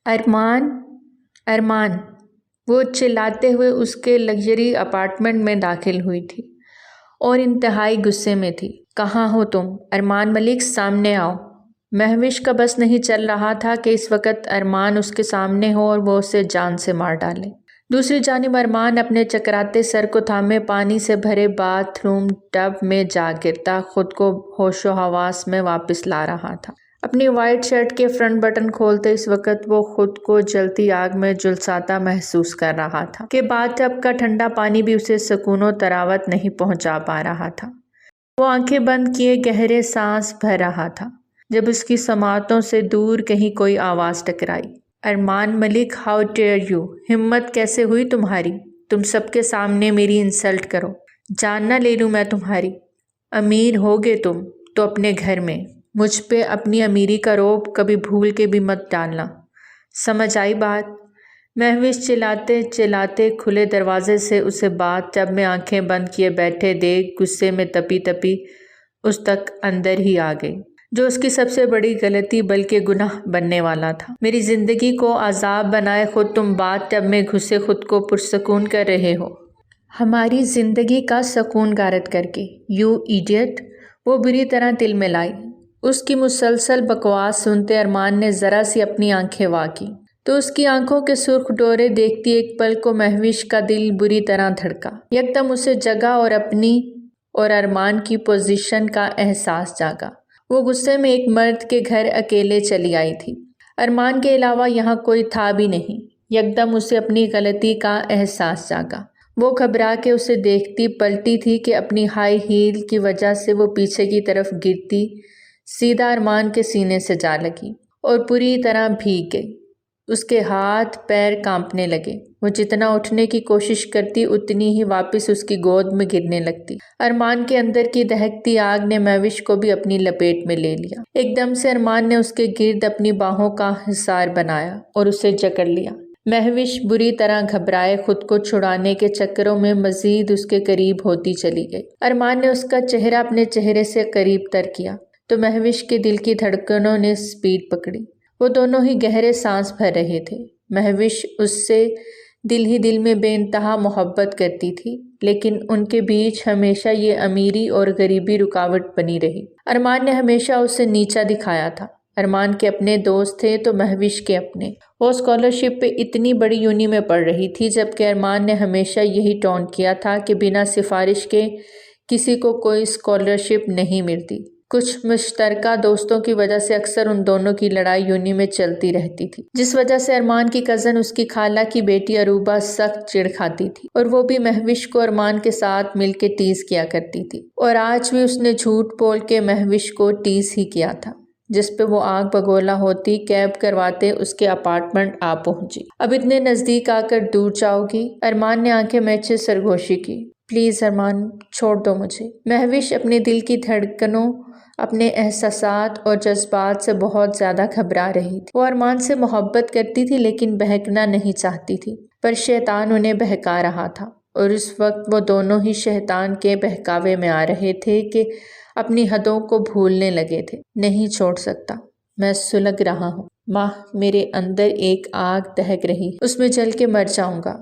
ارمان، ارمان، وہ چلاتے ہوئے اس کے لگژری اپارٹمنٹ میں داخل ہوئی تھی اور انتہائی غصے میں تھی۔ کہاں ہو تم؟ ارمان ملک، سامنے آؤ۔ مہوش کا بس نہیں چل رہا تھا کہ اس وقت ارمان اس کے سامنے ہو اور وہ اسے جان سے مار ڈالے۔ دوسری جانب ارمان اپنے چکراتے سر کو تھامے پانی سے بھرے باتھ روم ٹب میں جا گرتا خود کو ہوش و حواس میں واپس لا رہا تھا۔ اپنی وائٹ شرٹ کے فرنٹ بٹن کھولتے اس وقت وہ خود کو جلتی آگ میں جھلساتا محسوس کر رہا تھا کہ باتھ ٹب کا ٹھنڈا پانی بھی اسے سکون و تراوت نہیں پہنچا پا رہا تھا۔ وہ آنکھیں بند کیے گہرے سانس بھر رہا تھا جب اس کی سماعتوں سے دور کہیں کوئی آواز ٹکرائی۔ ارمان ملک، ہاؤ ڈیئر یو! ہمت کیسے ہوئی تمہاری؟ تم سب کے سامنے میری انسلٹ کرو۔ جان نہ لے لوں میں تمہاری؟ امیر ہوگے تم تو اپنے گھر میں، مجھ پہ اپنی امیری کا رعب کبھی بھول کے بھی مت ڈالنا، سمجھ آئی بات؟ مہوش چلاتے چلاتے کھلے دروازے سے اسے باتھ ٹب میں آنکھیں بند کیے بیٹھے دیکھ غصے میں تپی تپی اس تک اندر ہی آ گئی، جو اس کی سب سے بڑی غلطی بلکہ گناہ بننے والا تھا۔ میری زندگی کو عذاب بنائے خود تم باتھ ٹب میں گھسے خود کو پرسکون کر رہے ہو، ہماری زندگی کا سکون غارت کر کے، یو ایڈیٹ! وہ بری طرح دل میں لائی۔ اس کی مسلسل بکواس سنتے ارمان نے ذرا سی اپنی آنکھیں وا کی تو اس کی آنکھوں کے سرخ ڈورے دیکھتی ایک پل کو مہوش کا دل بری طرح دھڑکا۔ یکدم اسے جگہ اور اپنی اور ارمان کی پوزیشن کا احساس جاگا۔ وہ غصے میں ایک مرد کے گھر اکیلے چلی آئی تھی، ارمان کے علاوہ یہاں کوئی تھا بھی نہیں۔ یکدم اسے اپنی غلطی کا احساس جاگا۔ وہ گھبرا کے اسے دیکھتی پلٹی تھی کہ اپنی ہائی ہیل کی وجہ سے وہ پیچھے کی طرف گرتی سیدھا ارمان کے سینے سے جا لگی اور پوری طرح بھیگ گئی۔ اس کے ہاتھ پیر کانپنے لگے۔ وہ جتنا اٹھنے کی کوشش کرتی اتنی ہی واپس اس کی گود میں گرنے لگتی۔ ارمان کے اندر کی دہکتی آگ نے مہوش کو بھی اپنی لپیٹ میں لے لیا۔ ایک دم سے ارمان نے اس کے گرد اپنی باہوں کا حصار بنایا اور اسے جکڑ لیا۔ مہوش بری طرح گھبرائے خود کو چھڑانے کے چکروں میں مزید اس کے قریب ہوتی چلی گئی۔ ارمان نے اس کا چہرہ اپنے چہرے سے قریب تر کیا تو مہوش کے دل کی دھڑکنوں نے سپیڈ پکڑی۔ وہ دونوں ہی گہرے سانس بھر رہے تھے۔ مہوش اس سے دل ہی دل میں بے انتہا محبت کرتی تھی، لیکن ان کے بیچ ہمیشہ یہ امیری اور غریبی رکاوٹ بنی رہی۔ ارمان نے ہمیشہ اسے نیچا دکھایا تھا۔ ارمان کے اپنے دوست تھے تو مہوش کے اپنے۔ وہ اسکالرشپ پہ اتنی بڑی یونی میں پڑھ رہی تھی جبکہ ارمان نے ہمیشہ یہی ٹونٹ کیا تھا کہ بنا سفارش کے کسی کو کوئی اسکالرشپ نہیں ملتی۔ کچھ مشترکہ دوستوں کی وجہ سے اکثر ان دونوں کی لڑائی یونی میں چلتی رہتی تھی، جس وجہ سے ارمان کی کزن اس کی خالہ کی بیٹی اروبا سخت چڑ کھاتی تھی اور وہ بھی مہوش کو ارمان کے ساتھ مل کے ٹیز کیا کرتی تھی، اور آج بھی اس نے جھوٹ بول کے مہوش کو ٹیز ہی کیا تھا، جس پہ وہ آگ بگولا ہوتی کیب کرواتے اس کے اپارٹمنٹ آ پہنچی۔ اب اتنے نزدیک آ کر دور جاؤ گی؟ ارمان نے آنکھیں میچے سرگوشی کی۔ پلیز ارمان، چھوڑ دو مجھے۔ مہوش اپنے دل کی دھڑکنوں، اپنے احساسات اور جذبات سے بہت زیادہ گھبرا رہی تھی۔ وہ ارمان سے محبت کرتی تھی لیکن بہکنا نہیں چاہتی تھی، پر شیطان انہیں بہکا رہا تھا اور اس وقت وہ دونوں ہی شیطان کے بہکاوے میں آ رہے تھے کہ اپنی حدوں کو بھولنے لگے تھے۔ نہیں چھوڑ سکتا، میں سلگ رہا ہوں، ماں میرے اندر ایک آگ دہک رہی، اس میں جل کے مر جاؤں گا،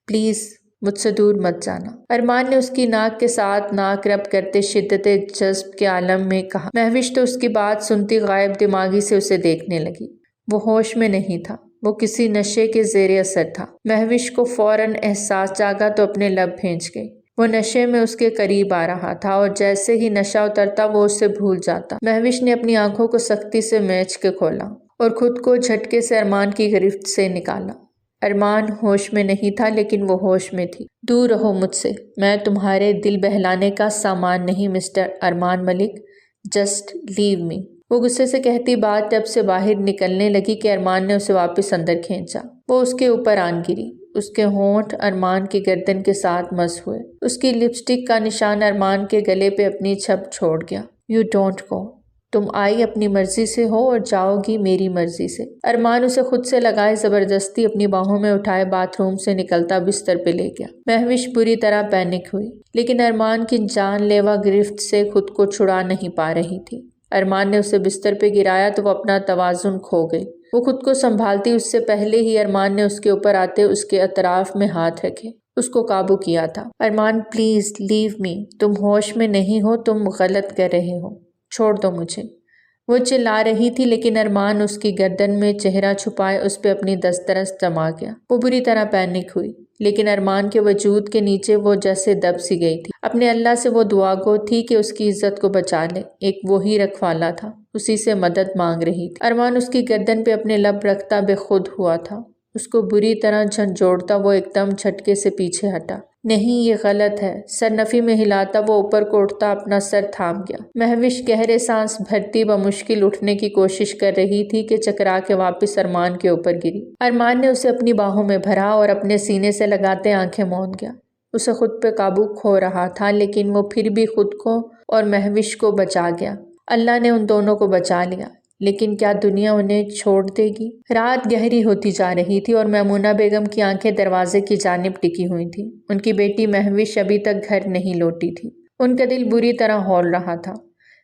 پلیز مجھ سے دور مت جانا۔ ارمان نے اس کی ناک کے ساتھ ناک رب کرتے شدت جذب کے عالم میں کہا۔ مہوش تو اس کی بات سنتی غائب دماغی سے اسے دیکھنے لگی۔ وہ ہوش میں نہیں تھا، وہ کسی نشے کے زیر اثر تھا۔ مہوش کو فوراً احساس جاگا تو اپنے لب بھینچ گئی۔ وہ نشے میں اس کے قریب آ رہا تھا اور جیسے ہی نشہ اترتا وہ اسے بھول جاتا۔ مہوش نے اپنی آنکھوں کو سختی سے میچ کے کھولا اور خود کو جھٹکے سے ارمان کی گرفت سے نکالا۔ ارمان ہوش میں نہیں تھا لیکن وہ ہوش میں تھی۔ دور رہو مجھ سے، میں تمہارے دل بہلانے کا سامان نہیں مسٹر ارمان ملک، جسٹ لیو می۔ وہ غصے سے کہتی بات ٹب سے باہر نکلنے لگی کہ ارمان نے اسے واپس اندر کھینچا۔ وہ اس کے اوپر آن گری، اس کے ہونٹ ارمان کی گردن کے ساتھ مس ہوئے، اس کی لپسٹک کا نشان ارمان کے گلے پہ اپنی چھپ چھوڑ گیا۔ یو ڈونٹ گو، تم آئی اپنی مرضی سے ہو اور جاؤ گی میری مرضی سے۔ ارمان اسے خود سے لگائے زبردستی اپنی باہوں میں اٹھائے باتھ روم سے نکلتا بستر پہ لے گیا۔ مہوش بری طرح پینک ہوئی، لیکن ارمان کی جان لیوا گرفت سے خود کو چھڑا نہیں پا رہی تھی۔ ارمان نے اسے بستر پہ گرایا تو وہ اپنا توازن کھو گئی وہ خود کو سنبھالتی اس سے پہلے ہی ارمان نے اس کے اوپر آتے اس کے اطراف میں ہاتھ رکھے، اس کو قابو کیا تھا۔ ارمان پلیز لیو می، تم ہوش میں نہیں ہو، تم غلط کر رہے ہو، چھوڑ دو مجھے۔ وہ چلا رہی تھی لیکن ارمان اس کی گردن میں چہرہ چھپائے اس پہ اپنی دسترس جما گیا۔ وہ بری طرح پینک ہوئی، لیکن ارمان کے وجود کے نیچے وہ جیسے دب سی گئی تھی۔ اپنے اللہ سے وہ دعا گو تھی کہ اس کی عزت کو بچا لے، ایک وہی رکھوالا تھا، اسی سے مدد مانگ رہی تھی۔ ارمان اس کی گردن پہ اپنے لب رکھتا بے خود ہوا تھا، اس کو بری طرح جھنجھوڑتا وہ ایک دم جھٹکے سے پیچھے ہٹا۔ نہیں، یہ غلط ہے، سر نفی میں ہلاتا وہ اوپر کو اٹھتا اپنا سر تھام گیا۔ مہوش گہرے سانس بھرتی بمشکل اٹھنے کی کوشش کر رہی تھی کہ چکرا کے واپس ارمان کے اوپر گری۔ ارمان نے اسے اپنی باہوں میں بھرا اور اپنے سینے سے لگاتے آنکھیں موند گیا۔ اسے خود پہ قابو کھو رہا تھا لیکن وہ پھر بھی خود کو اور مہوش کو بچا گیا۔ اللہ نے ان دونوں کو بچا لیا، لیکن کیا دنیا انہیں چھوڑ دے گی؟ رات گہری ہوتی جا رہی تھی اور میمونہ بیگم کی آنکھیں دروازے کی جانب ٹکی ہوئی تھیں۔ ان کی بیٹی مہوش ابھی تک گھر نہیں لوٹی تھی۔ ان کا دل بری طرح ہول رہا تھا،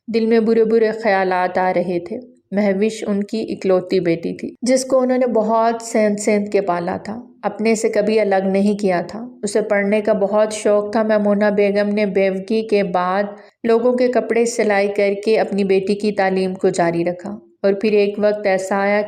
دل میں برے برے خیالات آ رہے تھے۔ مہوش ان کی اکلوتی بیٹی تھی جس کو انہوں نے بہت سینت سینت کے پالا تھا، اپنے سے کبھی الگ نہیں کیا تھا۔ اسے پڑھنے کا بہت شوق تھا۔ میمونہ بیگم نے بیوگی کے بعد لوگوں کے کپڑے سلائی کر کے اپنی بیٹی کی تعلیم کو جاری رکھا، اور پھر ایک وقت ایسا آیا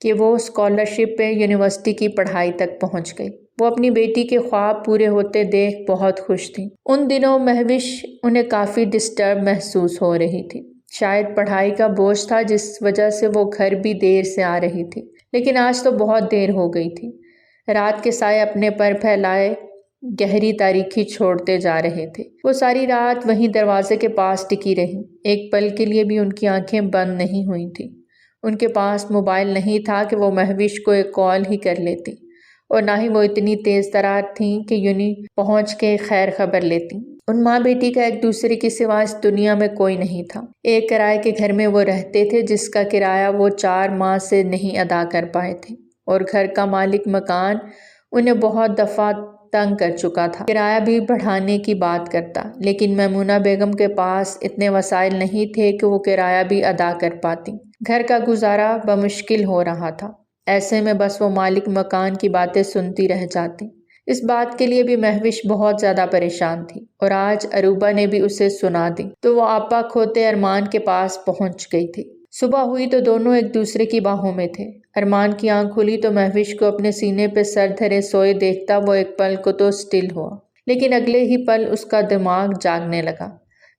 کہ وہ اسکالرشپ پہ یونیورسٹی کی پڑھائی تک پہنچ گئی۔ وہ اپنی بیٹی کے خواب پورے ہوتے دیکھ بہت خوش تھی۔ ان دنوں مہوش انہیں کافی ڈسٹرب محسوس ہو رہی تھی، شاید پڑھائی کا بوجھ تھا جس وجہ سے وہ گھر بھی دیر سے آ رہی تھی، لیکن آج تو بہت دیر ہو گئی تھی۔ رات کے سائے اپنے پر پھیلائے گہری تاریکی چھوڑتے جا رہے تھے۔ وہ ساری رات وہیں دروازے کے پاس ٹکی رہی، ایک پل کے لیے بھی ان کی آنکھیں بند نہیں ہوئی تھیں۔ ان کے پاس موبائل نہیں تھا کہ وہ مہوش کو ایک کال ہی کر لیتی، اور نہ ہی وہ اتنی تیز ترار تھیں کہ یونی پہنچ کے خیر خبر لیتی۔ ان ماں بیٹی کا ایک دوسرے کی سوا اس دنیا میں کوئی نہیں تھا۔ ایک کرائے کے گھر میں وہ رہتے تھے جس کا کرایہ وہ 4 ماہ سے نہیں ادا کر پائے تھے، اور گھر کا مالک مکان انہیں بہت دفعہ تنگ کر چکا تھا، کرایہ بھی بڑھانے کی بات کرتا، لیکن میمونہ بیگم کے پاس اتنے وسائل نہیں تھے کہ وہ کرایہ بھی ادا کر پاتی۔ گھر کا گزارا بمشکل ہو رہا تھا، ایسے میں بس وہ مالک مکان کی باتیں سنتی رہ جاتی۔ اس بات کے لیے بھی مہوش بہت زیادہ پریشان تھی، اور آج اروبا نے بھی اسے سنا دی تو وہ آپا کھوتے ارمان کے پاس پہنچ گئی تھی۔ صبح ہوئی تو دونوں ایک دوسرے کی باہوں میں تھے۔ ارمان کی آنکھ کھلی تو مہوش کو اپنے سینے پہ سر دھرے سوئے دیکھتا وہ ایک پل کو تو اسٹل ہوا، لیکن اگلے ہی پل اس کا دماغ جاگنے لگا۔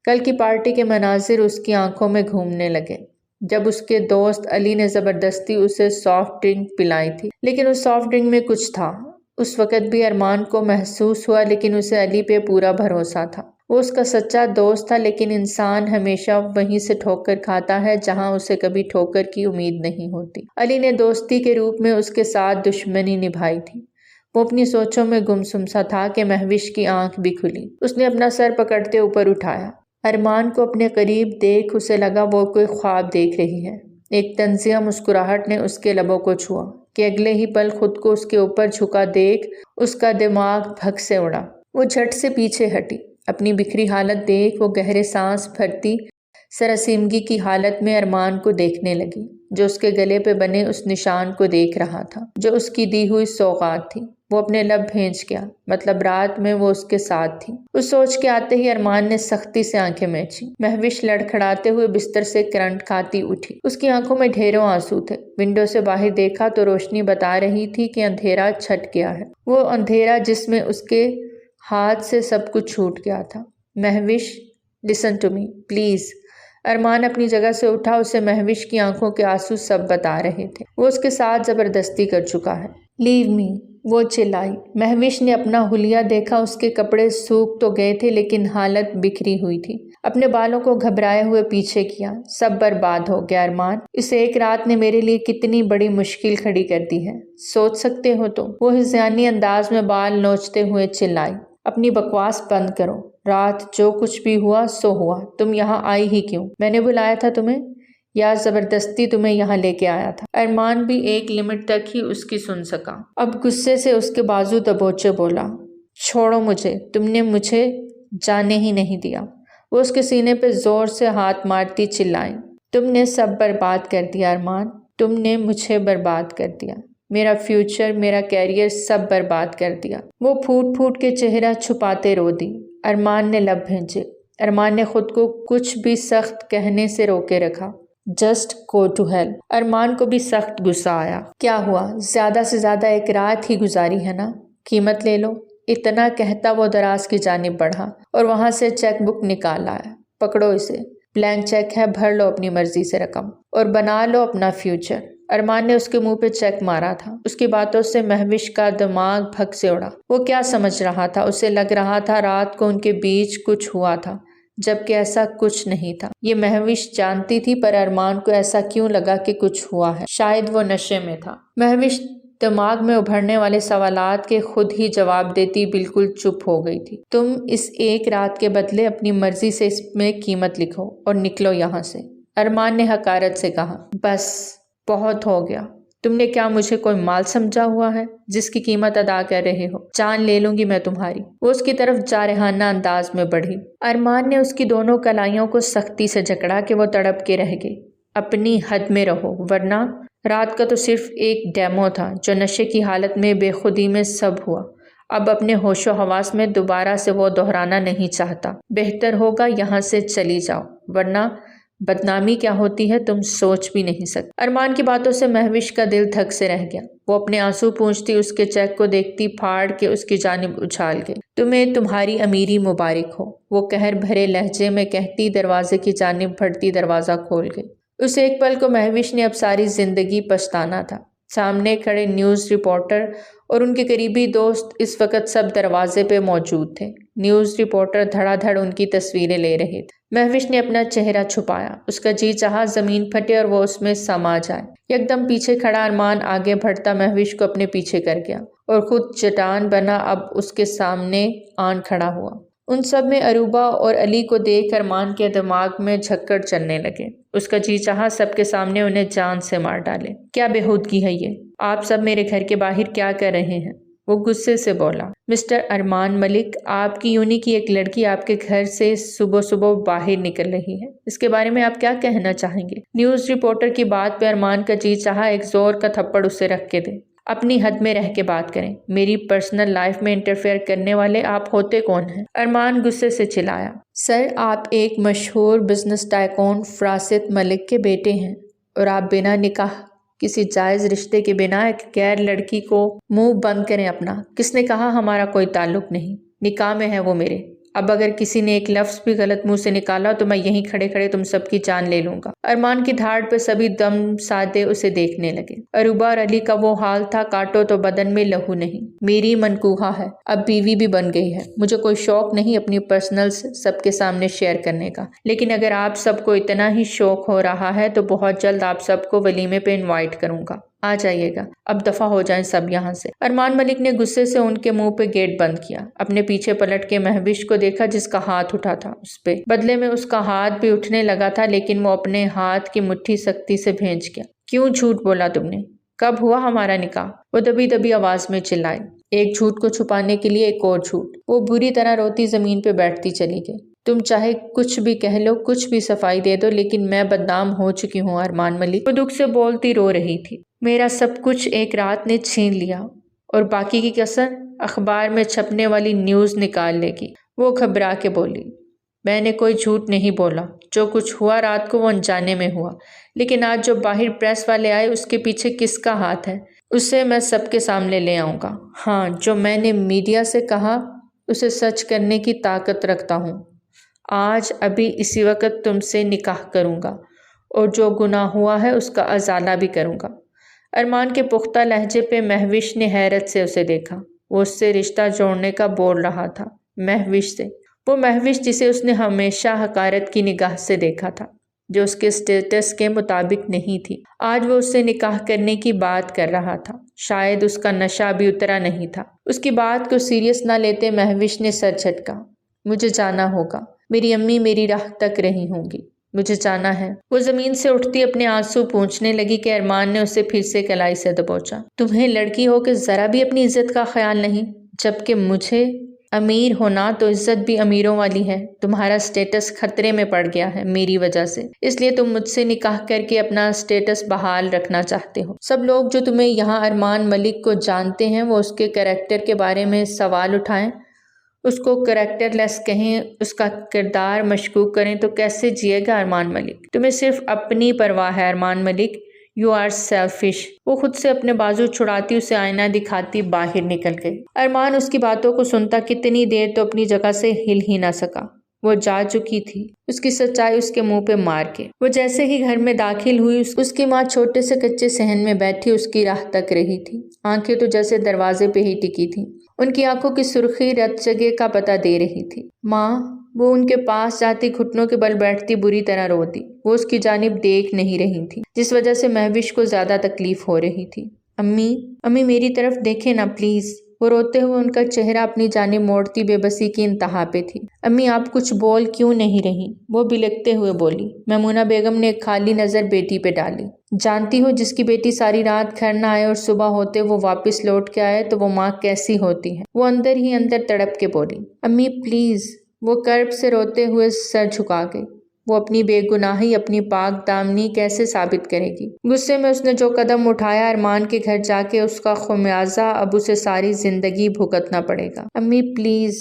کل کی پارٹی کے مناظر اس کی آنکھوں میں گھومنے لگے، جب اس کے دوست علی نے زبردستی اسے سافٹ ڈرنک پلائی تھی، لیکن اس سافٹ ڈرنک میں کچھ تھا۔ اس وقت بھی ارمان کو محسوس ہوا، لیکن اسے علی پہ پورا بھروسہ تھا۔ وہ اس کا سچا دوست تھا، لیکن انسان ہمیشہ وہیں سے ٹھوکر کھاتا ہے جہاں اسے کبھی ٹھوکر کی امید نہیں ہوتی۔ علی نے دوستی کے روپ میں اس کے ساتھ دشمنی نبھائی تھی۔ وہ اپنی سوچوں میں گمسم سا تھا کہ مہوش کی آنکھ بھی کھلی۔ اس نے اپنا سر پکڑتے اوپر اٹھایا۔ ارمان کو اپنے قریب دیکھ اسے لگا وہ کوئی خواب دیکھ رہی ہے۔ ایک طنزیہ مسکراہٹ نے اس کے لبوں کو چھوا کہ اگلے ہی پل خود کو اس کے اوپر جھکا دیکھ اس کا دماغ بھگ سے اڑا۔ وہ جھٹ سے پیچھے ہٹی، اپنی بکھری حالت دیکھ وہ گہرے سانس بھرتی سراسیمگی کی حالت میں ارمان کو دیکھنے لگی، جو اس کے گلے پہ بنے اس نشان کو دیکھ رہا تھا جو اس کی دی ہوئی سوغات تھی۔ وہ اپنے لب بھینچ گیا، مطلب رات میں وہ اس کے ساتھ تھی۔ اس سوچ کے آتے ہی ارمان نے سختی سے آنکھیں میچی۔ مہوش لڑکھڑاتے ہوئے بستر سے کرنٹ کھاتی اٹھی، اس کی آنکھوں میں ڈھیروں آنسو تھے۔ ونڈو سے باہر دیکھا تو روشنی بتا رہی تھی کہ اندھیرا چھٹ گیا ہے، وہ اندھیرا جس میں اس کے ہاتھ سے سب کچھ چھوٹ گیا تھا۔ Mehwish listen to me please. Armaan اپنی جگہ سے اٹھا، اسے مہوش کی آنکھوں کے آنسو سب بتا رہے تھے، وہ اس کے ساتھ زبردستی کر چکا ہے۔ لیو می، وہ چلائی۔ مہوش نے اپنا حلیہ دیکھا، اس کے کپڑے سوکھ تو گئے تھے لیکن حالت بکھری ہوئی تھی۔ اپنے بالوں کو گھبرائے ہوئے پیچھے کیا۔ سب برباد ہو گیا ارمان، اس ایک رات نے میرے لیے کتنی بڑی مشکل کھڑی کر دی ہے، سوچ سکتے ہو تم؟ وہ ہذیانی انداز میں بال نوچتے ہوئے چلائی۔ اپنی بکواس بند کرو، رات جو کچھ بھی ہوا سو ہوا، تم یہاں آئی ہی کیوں؟ میں نے بلایا تھا تمہیں یا زبردستی تمہیں یہاں لے کے آیا تھا؟ ارمان بھی ایک لمٹ تک ہی اس کی سن سکا، اب غصے سے اس کے بازو دبوچے بولا، چھوڑو مجھے، تم نے مجھے جانے ہی نہیں دیا۔ وہ اس کے سینے پہ زور سے ہاتھ مارتی چلائی، تم نے سب برباد کر دیا ارمان، تم نے مجھے برباد کر دیا، میرا فیوچر، میرا کیریئر سب برباد کر دیا۔ وہ پھوٹ پھوٹ کے چہرہ چھپاتے رو دی۔ ارمان نے لب بھینچے۔ ارمان نے خود کو کچھ بھی سخت کہنے سے روکے رکھا۔ Just go to hell. Armaan کو بھی سخت غصہ آیا۔ کیا ہوا؟ زیادہ سے زیادہ ایک رات ہی گزاری ہے نا، قیمت لے لو۔ اتنا کہتا وہ دراز کی جانب بڑھا اور وہاں سے چیک بک نکال لایا۔ پکڑو اسے، بلینک چیک ہے، بھر لو اپنی مرضی سے رقم اور بنا لو اپنا فیوچر۔ ارمان نے اس کے منہ پہ چیک مارا تھا۔ اس کی باتوں سے مہوش کا دماغ بھگ سے اڑا۔ وہ کیا سمجھ رہا تھا؟ اسے لگ رہا تھا رات کو ان کے بیچ کچھ ہوا تھا، جبکہ ایسا کچھ نہیں تھا۔ یہ مہوش جانتی تھی، پر ارمان کو ایسا کیوں لگا کہ کچھ ہوا ہے؟ شاید وہ نشے میں تھا۔ مہوش دماغ میں ابھرنے والے سوالات کے خود ہی جواب دیتی بالکل چپ ہو گئی تھی۔ تم اس ایک رات کے بدلے اپنی مرضی سے اس میں قیمت لکھو اور نکلو یہاں سے، ارمان نے حقارت سے کہا۔ بس بہت ہو گیا۔ تم نے کیا مجھے کوئی مال سمجھا ہوا ہے جس کی قیمت ادا کر رہے ہو؟ جان لے لوں گی میں تمہاری۔ وہ اس کی طرف جارحانہ انداز میں بڑھی۔ ارمان نے اس کی دونوں کلائیوں کو سختی سے جکڑا کہ وہ تڑپ کے رہ گئی۔ اپنی حد میں رہو، ورنہ رات کا تو صرف ایک ڈیمو تھا جو نشے کی حالت میں بے خودی میں سب ہوا۔ اب اپنے ہوش و حواس میں دوبارہ سے وہ دہرانا نہیں چاہتا۔ بہتر ہوگا یہاں سے چلی جاؤ، ورنہ بدنامی کیا ہوتی ہے تم سوچ بھی نہیں سکتے۔ ارمان کی باتوں سے مہوش کا دل دھک سے رہ گیا۔ وہ اپنے آنسو پونچھتی اس کے چیک کو دیکھتی پھاڑ کے اس کی جانب اچھال گئی۔ تمہیں تمہاری امیری مبارک ہو، وہ قہر بھرے لہجے میں کہتی دروازے کی جانب بڑھتی دروازہ کھول گئی۔ اس ایک پل کو مہوش نے اب ساری زندگی پچھتانا تھا۔ سامنے کھڑے نیوز رپورٹر اور ان کے قریبی دوست اس وقت سب دروازے پہ موجود تھے۔ نیوز رپورٹر دھڑا دھڑ ان کی تصویریں لے رہے تھے۔ مہوش نے اپنا چہرہ چھپایا۔ اس کا جی چاہا زمین پھٹے اور وہ اس میں سما جائے۔ یکدم پیچھے کھڑا ارمان آگے بڑھتا مہوش کو اپنے پیچھے کر گیا اور خود چٹان بنا اب اس کے سامنے آن کھڑا ہوا۔ ان سب میں اروبہ اور علی کو دیکھ ارمان کے دماغ میں جھکڑ چلنے لگے۔ اس کا جی چاہا سب کے سامنے انہیں جان سے مار ڈالے۔ کیا بےہودگی ہے یہ؟ آپ سب میرے گھر کے باہر کیا کر رہے ہیں؟ وہ غصے سے بولا۔ مسٹر ارمان ملک، آپ کی یونی کی ایک لڑکی آپ کے گھر سے صبح صبح باہر نکل رہی ہے، اس کے بارے میں آپ کیا کہنا چاہیں گے؟ نیوز رپورٹر کی بات پہ ارمان کا جی چاہا ایک زور کا تھپڑ اسے رکھ کے دے۔ اپنی حد میں رہ کے بات کریں، میری پرسنل لائف میں انٹرفیئر کرنے والے آپ ہوتے کون ہیں؟ ارمان غصے سے چلایا۔ سر، آپ ایک مشہور بزنس ٹائکون فراست ملک کے بیٹے ہیں اور آپ بنا نکاح کسی جائز رشتے کے بنا ایک غیر لڑکی کو منہ بند کریں اپنا۔ کس نے کہا ہمارا کوئی تعلق نہیں؟ نکاح میں ہے وہ میرے۔ اب اگر کسی نے ایک لفظ بھی غلط منہ سے نکالا تو میں یہیں کھڑے کھڑے تم سب کی جان لے لوں گا۔ ارمان کی دھاڑ پہ سبھی دم سادے اسے دیکھنے لگے۔ اروبہ اور علی کا وہ حال تھا، کاٹو تو بدن میں لہو نہیں۔ میری منکوہا ہے، اب بیوی بھی بن گئی ہے، مجھے کوئی شوق نہیں اپنی پرسنلز سب کے سامنے شیئر کرنے کا، لیکن اگر آپ سب کو اتنا ہی شوق ہو رہا ہے تو بہت جلد آپ سب کو ولیمے پہ انوائٹ کروں گا، آ جائیے گا۔ اب دفعہ ہو جائیں سب یہاں سے۔ ارمان ملک نے غصے سے ان کے منہ پہ گیٹ بند کیا۔ اپنے پیچھے پلٹ کے مہوش کو دیکھا جس کا ہاتھ اٹھا تھا اس پہ۔ بدلے میں اس کا ہاتھ بھی اٹھنے لگا تھا، لیکن وہ اپنے ہاتھ کی مٹھی سختی سے بھینچ گیا۔ کیوں جھوٹ بولا تم نے؟ کب ہوا ہمارا نکاح؟ وہ دبی دبی آواز میں چلائی۔ ایک جھوٹ کو چھپانے کے لیے ایک اور جھوٹ۔ وہ بری طرح روتی زمین پہ بیٹھتی چلی گئی۔ تم چاہے کچھ بھی کہہ لو، کچھ بھی صفائی دے دو، لیکن میں بدنام ہو چکی ہوں ارمان ملک۔ وہ دکھ سے بولتی رو رہی تھی۔ میرا سب کچھ ایک رات نے چھین لیا اور باقی کی کسر اخبار میں چھپنے والی نیوز نکال لے گی۔ وہ گھبرا کے بولی۔ میں نے کوئی جھوٹ نہیں بولا، جو کچھ ہوا رات کو وہ انجانے میں ہوا، لیکن آج جو باہر پریس والے آئے اس کے پیچھے کس کا ہاتھ ہے اسے میں سب کے سامنے لے آؤں گا۔ ہاں، جو میں نے میڈیا سے کہا اسے سچ کرنے کی طاقت رکھتا ہوں۔ آج ابھی اسی وقت تم سے نکاح کروں گا اور جو گناہ ہوا ہے اس کا ازالہ بھی کروں گا۔ ارمان کے پختہ لہجے پہ مہوش نے حیرت سے اسے دیکھا۔ وہ اس سے رشتہ جوڑنے کا بول رہا تھا، مہوش سے، وہ مہوش جسے اس نے ہمیشہ حقارت کی نگاہ سے دیکھا تھا، جو اس کے اسٹیٹس کے مطابق نہیں تھی۔ آج وہ اس سے نکاح کرنے کی بات کر رہا تھا۔ شاید اس کا نشہ بھی اترا نہیں تھا۔ اس کی بات کو سیریس نہ لیتے مہوش نے سر جھٹکا۔ مجھے جانا ہوگا، میری امی میری راہ تک رہی ہوں گی، مجھے جانا ہے۔ وہ زمین سے اٹھتی اپنے آنسو پونچھنے لگی کہ ارمان نے اسے پھر سے کلائی سے دبوچا۔ تمہیں لڑکی ہو کہ ذرا بھی اپنی عزت کا خیال نہیں، جبکہ مجھے امیر ہونا تو عزت بھی امیروں والی ہے، تمہارا سٹیٹس خطرے میں پڑ گیا ہے میری وجہ سے، اس لیے تم مجھ سے نکاح کر کے اپنا سٹیٹس بحال رکھنا چاہتے ہو۔ سب لوگ جو تمہیں یہاں ارمان ملک کو جانتے ہیں وہ اس کے کریکٹر کے بارے میں سوال اٹھائیں، اس کو کریکٹر لیس کہیں، اس کا کردار مشکوک کریں تو کیسے جیے گا ارمان ملک؟ تمہیں صرف اپنی پرواہ ہے ارمان ملک، یو آر سیلفش۔ وہ خود سے اپنے بازو چھڑاتی اسے آئینہ دکھاتی باہر نکل گئی۔ ارمان اس کی باتوں کو سنتا کتنی دیر تو اپنی جگہ سے ہل ہی نہ سکا۔ وہ جا چکی تھی، اس کی سچائی اس کے منہ پہ مار کے۔ وہ جیسے ہی گھر میں داخل ہوئی اس کی ماں چھوٹے سے کچے صحن میں بیٹھی اس کی راہ تک رہی تھی، آنکھیں تو جیسے دروازے پہ ہی ٹکی تھی۔ ان کی آنکھوں کی سرخی رت جگہ کا پتہ دے رہی تھی۔ ماں، وہ ان کے پاس جاتی گھٹنوں کے بل بیٹھتی بری طرح روتی۔ وہ اس کی جانب دیکھ نہیں رہی تھی جس وجہ سے مہوش کو زیادہ تکلیف ہو رہی تھی۔ امی میری طرف دیکھیں نا پلیز۔ وہ روتے ہوئے ان کا چہرہ اپنی جانب موڑتی بے بسی کی انتہا پہ تھی۔ امی آپ کچھ بول کیوں نہیں رہی؟ وہ بلکتے ہوئے بولی۔ میمونہ بیگم نے ایک خالی نظر بیٹی پہ ڈالی۔ جانتی ہو جس کی بیٹی ساری رات گھر نہ آئے اور صبح ہوتے وہ واپس لوٹ کے آئے تو وہ ماں کیسی ہوتی ہے؟ وہ اندر ہی اندر تڑپ کے بولی۔ امی پلیز۔ وہ کرب سے روتے ہوئے سر جھکا گئی۔ وہ اپنی بے گناہی، اپنی پاک دامنی کیسے ثابت کرے گی؟ غصے میں اس نے جو قدم اٹھایا، ارمان کے گھر جا کے اس کا خمیازہ اب اسے ساری زندگی بھگتنا پڑے گا۔ امی پلیز۔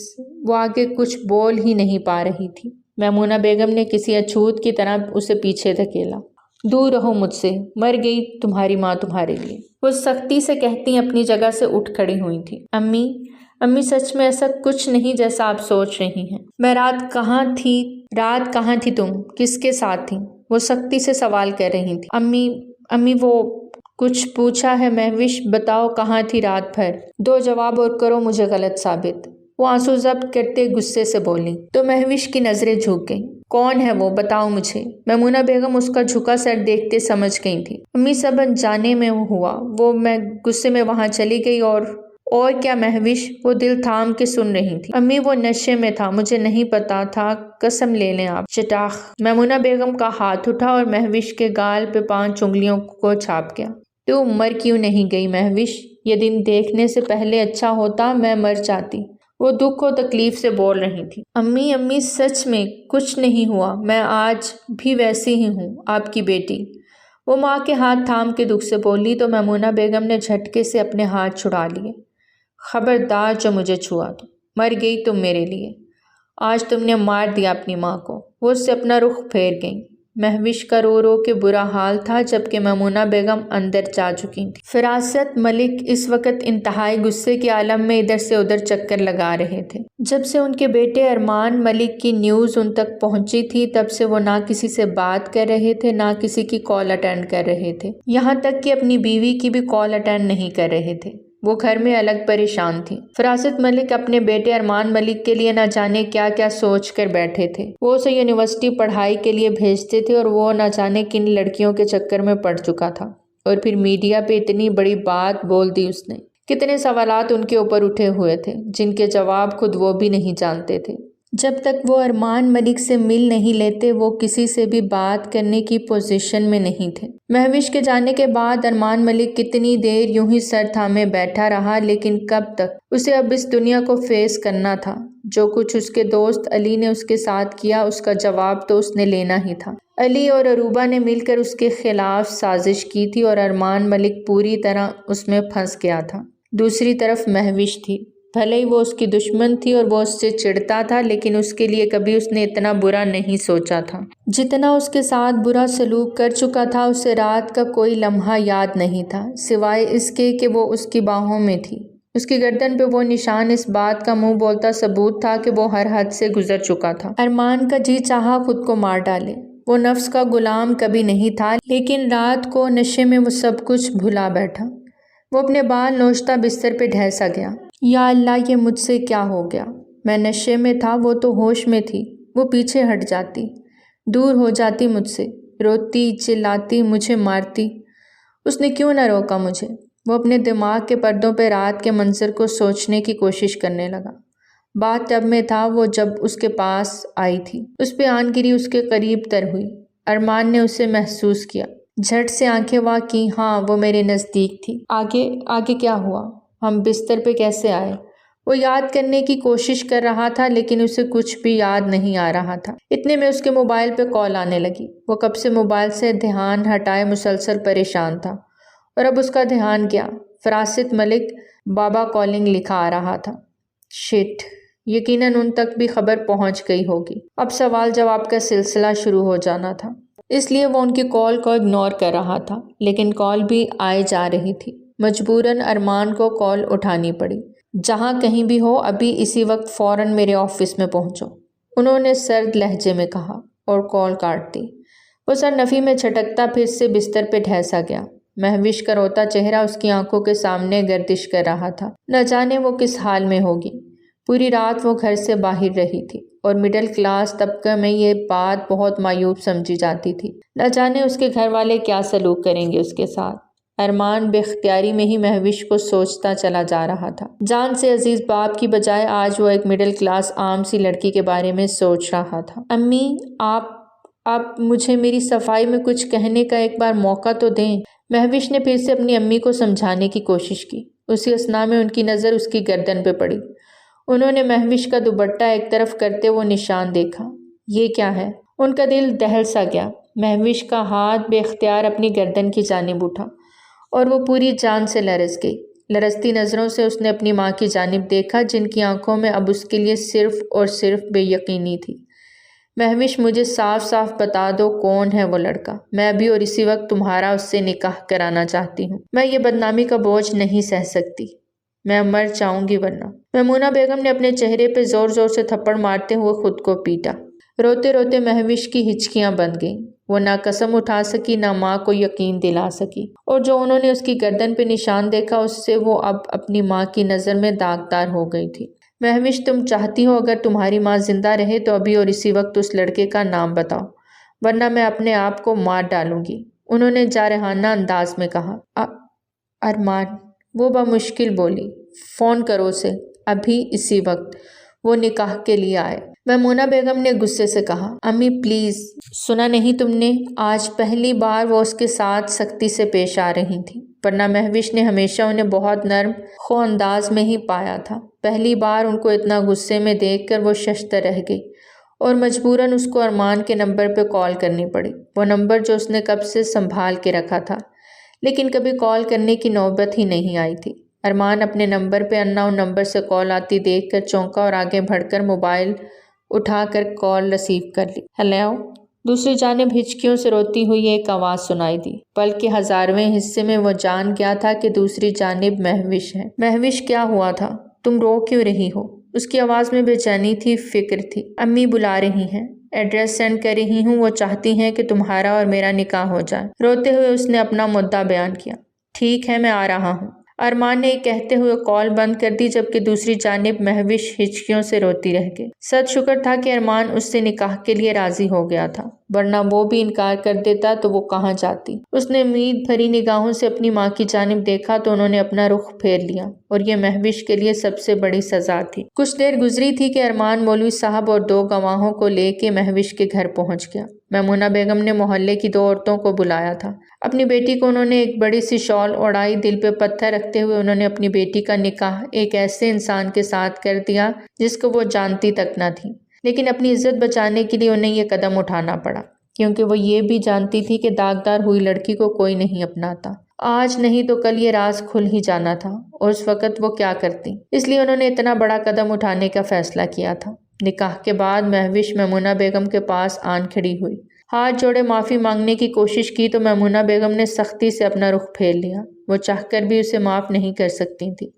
وہ آگے کچھ بول ہی نہیں پا رہی تھی۔ میمونہ بیگم نے کسی اچھوت کی طرح اسے پیچھے دھکیلا۔ دور رہو مجھ سے، مر گئی تمہاری ماں تمہارے لیے، وہ سختی سے کہتی اپنی جگہ سے اٹھ کھڑی ہوئی تھی۔ امی سچ میں ایسا کچھ نہیں جیسا آپ سوچ رہی ہیں۔ میں رات کہاں تھی تم کس کے ساتھ تھی؟ وہ سختی سے سوال کر رہی تھی۔ امی وہ کچھ پوچھا ہے مہوش، بتاؤ کہاں تھی رات بھر؟ دو جواب اور کرو مجھے غلط ثابت۔ وہ آنسو ضبط کرتے غصے سے بولی تو مہوش کی نظریں جھک گئیں۔ کون ہے وہ؟ بتاؤ مجھے۔ میمونہ بیگم اس کا جھکا سر دیکھتے سمجھ گئی تھی۔ امی سب انجانے میں ہوا، میں غصے میں وہاں چلی گئی اور کیا مہوش؟ وہ دل تھام کے سن رہی تھی۔ امی وہ نشے میں تھا، مجھے نہیں پتا تھا، قسم لے لیں آپ۔ چٹاخ! میمونہ بیگم کا ہاتھ اٹھا اور مہوش کے گال پہ 5 انگلیوں کو چھاپ گیا۔ تو مر کیوں نہیں گئی مہوش؟ یہ دن دیکھنے سے پہلے اچھا ہوتا میں مر جاتی۔ وہ دکھ و تکلیف سے بول رہی تھی۔ امی سچ میں کچھ نہیں ہوا، میں آج بھی ویسی ہی ہوں، آپ کی بیٹی۔ وہ ماں کے ہاتھ تھام کے دکھ سے بولی تو میمونہ بیگم نے جھٹکے سے اپنے ہاتھ چھڑا لیے۔ خبردار جو مجھے چھوا تو، مر گئی تم میرے لیے، آج تم نے مار دیا اپنی ماں کو۔ وہ اس سے اپنا رخ پھیر گئی۔ مہوش کا رو رو کے برا حال تھا جبکہ میمونہ بیگم اندر جا چکی تھی۔ فراست ملک اس وقت انتہائی غصے کے عالم میں ادھر سے ادھر چکر لگا رہے تھے۔ جب سے ان کے بیٹے ارمان ملک کی نیوز ان تک پہنچی تھی تب سے وہ نہ کسی سے بات کر رہے تھے نہ کسی کی کال اٹینڈ کر رہے تھے، یہاں تک کہ اپنی بیوی کی بھی کال اٹینڈ نہیں کر رہے تھے۔ وہ گھر میں الگ پریشان تھی۔ فراست ملک اپنے بیٹے ارمان ملک کے لیے نہ جانے کیا کیا سوچ کر بیٹھے تھے۔ وہ اسے یونیورسٹی پڑھائی کے لیے بھیجتے تھے اور وہ نہ جانے کن لڑکیوں کے چکر میں پڑ چکا تھا، اور پھر میڈیا پہ اتنی بڑی بات بول دی اس نے۔ کتنے سوالات ان کے اوپر اٹھے ہوئے تھے جن کے جواب خود وہ بھی نہیں جانتے تھے۔ جب تک وہ ارمان ملک سے مل نہیں لیتے وہ کسی سے بھی بات کرنے کی پوزیشن میں نہیں تھے۔ مہوش کے جانے کے بعد ارمان ملک کتنی دیر یوں ہی سر تھامے بیٹھا رہا، لیکن کب تک؟ اسے اب اس دنیا کو فیس کرنا تھا۔ جو کچھ اس کے دوست علی نے اس کے ساتھ کیا اس کا جواب تو اس نے لینا ہی تھا۔ علی اور عروبہ نے مل کر اس کے خلاف سازش کی تھی اور ارمان ملک پوری طرح اس میں پھنس گیا تھا۔ دوسری طرف مہوش تھی، بھلے ہی وہ اس کی دشمن تھی اور وہ اس سے چڑھتا تھا، لیکن اس کے لیے کبھی اس نے اتنا برا نہیں سوچا تھا جتنا اس کے ساتھ برا سلوک کر چکا تھا۔ اسے رات کا کوئی لمحہ یاد نہیں تھا سوائے اس کے کہ وہ اس کی باہوں میں تھی۔ اس کی گردن پہ وہ نشان اس بات کا منہ بولتا ثبوت تھا کہ وہ ہر حد سے گزر چکا تھا۔ ارمان کا جی چاہا خود کو مار ڈالے، وہ نفس کا غلام کبھی نہیں تھا، لیکن رات کو نشے میں وہ سب کچھ بھلا بیٹھا۔ وہ اپنے بال نوچتا بستر پہ ڈھہ سا گیا۔ یا اللہ، یہ مجھ سے کیا ہو گیا؟ میں نشے میں تھا، وہ تو ہوش میں تھی۔ وہ پیچھے ہٹ جاتی، دور ہو جاتی مجھ سے، روتی چلاتی مجھے مارتی۔ اس نے کیوں نہ روکا مجھے؟ وہ اپنے دماغ کے پردوں پہ رات کے منظر کو سوچنے کی کوشش کرنے لگا۔ بات ٹب میں تھا وہ جب اس کے پاس آئی تھی، اس پہ آن گری، اس کے قریب تر ہوئی۔ ارمان نے اسے محسوس کیا، جھٹ سے آنکھیں وا کی۔ ہاں، وہ میرے نزدیک تھی۔ آگے کیا ہوا؟ ہم بستر پہ کیسے آئے؟ وہ یاد کرنے کی کوشش کر رہا تھا لیکن اسے کچھ بھی یاد نہیں آ رہا تھا۔ اتنے میں اس کے موبائل پہ کال آنے لگی۔ وہ کب سے موبائل سے دھیان ہٹائے مسلسل پریشان تھا، اور اب اس کا دھیان گیا۔ فراست ملک بابا کالنگ لکھا آ رہا تھا۔ شٹ، یقیناً ان تک بھی خبر پہنچ گئی ہوگی۔ اب سوال جواب کا سلسلہ شروع ہو جانا تھا، اس لیے وہ ان کی کال کو اگنور کر رہا تھا، لیکن کال بھی آئے جا رہی تھی۔ مجبوراً ارمان کو کال اٹھانی پڑی۔ جہاں کہیں بھی ہو، ابھی اسی وقت فوراً میرے آفس میں پہنچو، انہوں نے سرد لہجے میں کہا اور کال کاٹ دی۔ وہ سر نفی میں چھٹکتا پھر سے بستر پہ ڈھیسا گیا۔ مہوش کا روتا چہرہ اس کی آنکھوں کے سامنے گردش کر رہا تھا۔ نہ جانے وہ کس حال میں ہوگی۔ پوری رات وہ گھر سے باہر رہی تھی، اور مڈل کلاس طبقے میں یہ بات بہت معیوب سمجھی جاتی تھی۔ نہ جانے اس کے گھر والے کیا سلوک کریں گے اس کے ساتھ۔ ارمان بے اختیاری میں ہی مہوش کو سوچتا چلا جا رہا تھا۔ جان سے عزیز باپ کی بجائے آج وہ ایک مڈل کلاس عام سی لڑکی کے بارے میں سوچ رہا تھا۔ امی، آپ مجھے میری صفائی میں کچھ کہنے کا ایک بار موقع تو دیں۔ مہوش نے پھر سے اپنی امی کو سمجھانے کی کوشش کی۔ اسی اثنا میں ان کی نظر اس کی گردن پہ پڑی۔ انہوں نے مہوش کا دوپٹہ ایک طرف کرتے وہ نشان دیکھا۔ یہ کیا ہے؟ ان کا دل دہل سا گیا۔ مہوش کا ہاتھ بے اختیار اپنی گردن کی جانب اٹھا اور وہ پوری جان سے لرز گئی۔ لرزتی نظروں سے اس نے اپنی ماں کی جانب دیکھا، جن کی آنکھوں میں اب اس کے لیے صرف اور صرف بے یقینی تھی۔ مہوش، مجھے صاف صاف بتا دو کون ہے وہ لڑکا۔ میں ابھی اور اسی وقت تمہارا اس سے نکاح کرانا چاہتی ہوں۔ میں یہ بدنامی کا بوجھ نہیں سہ سکتی، میں مر جاؤں گی ورنہ۔ میمونہ بیگم نے اپنے چہرے پہ زور زور سے تھپڑ مارتے ہوئے خود کو پیٹا۔ روتے روتے مہوش کی ہچکیاں بند گئیں۔ وہ نہ قسم اٹھا سکی، نہ ماں کو یقین دلا سکی، اور جو انہوں نے اس کی گردن پہ نشان دیکھا اس سے وہ اب اپنی ماں کی نظر میں داغدار ہو گئی تھی۔ مہوش، تم چاہتی ہو اگر تمہاری ماں زندہ رہے تو ابھی اور اسی وقت اس لڑکے کا نام بتاؤ، ورنہ میں اپنے آپ کو مار ڈالوں گی، انہوں نے جارحانہ انداز میں کہا۔ ارمان، وہ بمشکل بولی، فون کرو اسے، ابھی اسی وقت، وہ نکاح کے لیے آئے۔ میمونہ بیگم نے غصے سے کہا۔ امی پلیز، سنا نہیں تم نے؟ آج پہلی بار وہ اس کے ساتھ سختی سے پیش آ رہی تھی، ورنہ مہوش نے ہمیشہ انہیں بہت نرم خو انداز میں ہی پایا تھا۔ پہلی بار ان کو اتنا غصے میں دیکھ کر وہ ششدر رہ گئی، اور مجبوراً اس کو ارمان کے نمبر پہ کال کرنی پڑی، وہ نمبر جو اس نے کب سے سنبھال کے رکھا تھا، لیکن کبھی کال کرنے کی نوبت ہی نہیں آئی تھی۔ ارمان اپنے نمبر پہ ان نون نمبر سے کال آتی دیکھ کر چونکا اور آگے بڑھ کر موبائل اٹھا کر کال ریسیو کر لی۔ ہیلو۔ دوسری جانب ہچکیوں سے روتی ہوئی ایک آواز سنائی دی، بلکہ ہزارویں حصے میں وہ جان گیا تھا کہ دوسری جانب مہوش ہے۔ مہوش، کیا ہوا تھا؟ تم رو کیوں رہی ہو؟ اس کی آواز میں بے چینی تھی، فکر تھی۔ امی بلا رہی ہیں، ایڈریس سینڈ کر رہی ہوں، وہ چاہتی ہیں کہ تمہارا اور میرا نکاح ہو جائے۔ روتے ہوئے اس نے اپنا مدعا بیان کیا۔ ٹھیک ہے، میں آ رہا ہوں۔ ارمان نے کہتے ہوئے کال بند کر دی، جبکہ دوسری جانب مہوش ہچکیوں سے روتی رہ گئی۔ سد شکر تھا کہ ارمان اس سے نکاح کے لیے راضی ہو گیا تھا، ورنہ وہ بھی انکار کر دیتا تو وہ کہاں جاتی۔ اس نے امید بھری نگاہوں سے اپنی ماں کی جانب دیکھا تو انہوں نے اپنا رخ پھیر لیا، اور یہ مہوش کے لیے سب سے بڑی سزا تھی۔ کچھ دیر گزری تھی کہ ارمان مولوی صاحب اور 2 گواہوں کو لے کے مہوش کے گھر پہنچ گیا۔ میمونہ بیگم نے محلے کی 2 عورتوں کو بلایا تھا۔ اپنی بیٹی کو انہوں نے ایک بڑی سی شال اوڑھائی، دل پہ پتھر رکھتے ہوئے انہوں نے اپنی بیٹی کا نکاح ایک ایسے انسان کے ساتھ کر دیا جس کو وہ جانتی تک نہ تھی، لیکن اپنی عزت بچانے کے لیے انہیں یہ قدم اٹھانا پڑا، کیونکہ وہ یہ بھی جانتی تھی کہ داغدار ہوئی لڑکی کو کوئی نہیں اپناتا۔ آج نہیں تو کل یہ راز کھل ہی جانا تھا، اور اس وقت وہ کیا کرتی؟ اس لیے انہوں نے اتنا بڑا قدم اٹھانے کا فیصلہ کیا تھا۔ نکاح کے بعد مہوش میمونہ بیگم کے پاس آن کھڑی ہوئی، ہاتھ جوڑے معافی مانگنے کی کوشش کی تو میمونہ بیگم نے سختی سے اپنا رخ پھیر لیا۔ وہ چاہ کر بھی اسے معاف نہیں کر سکتی تھی۔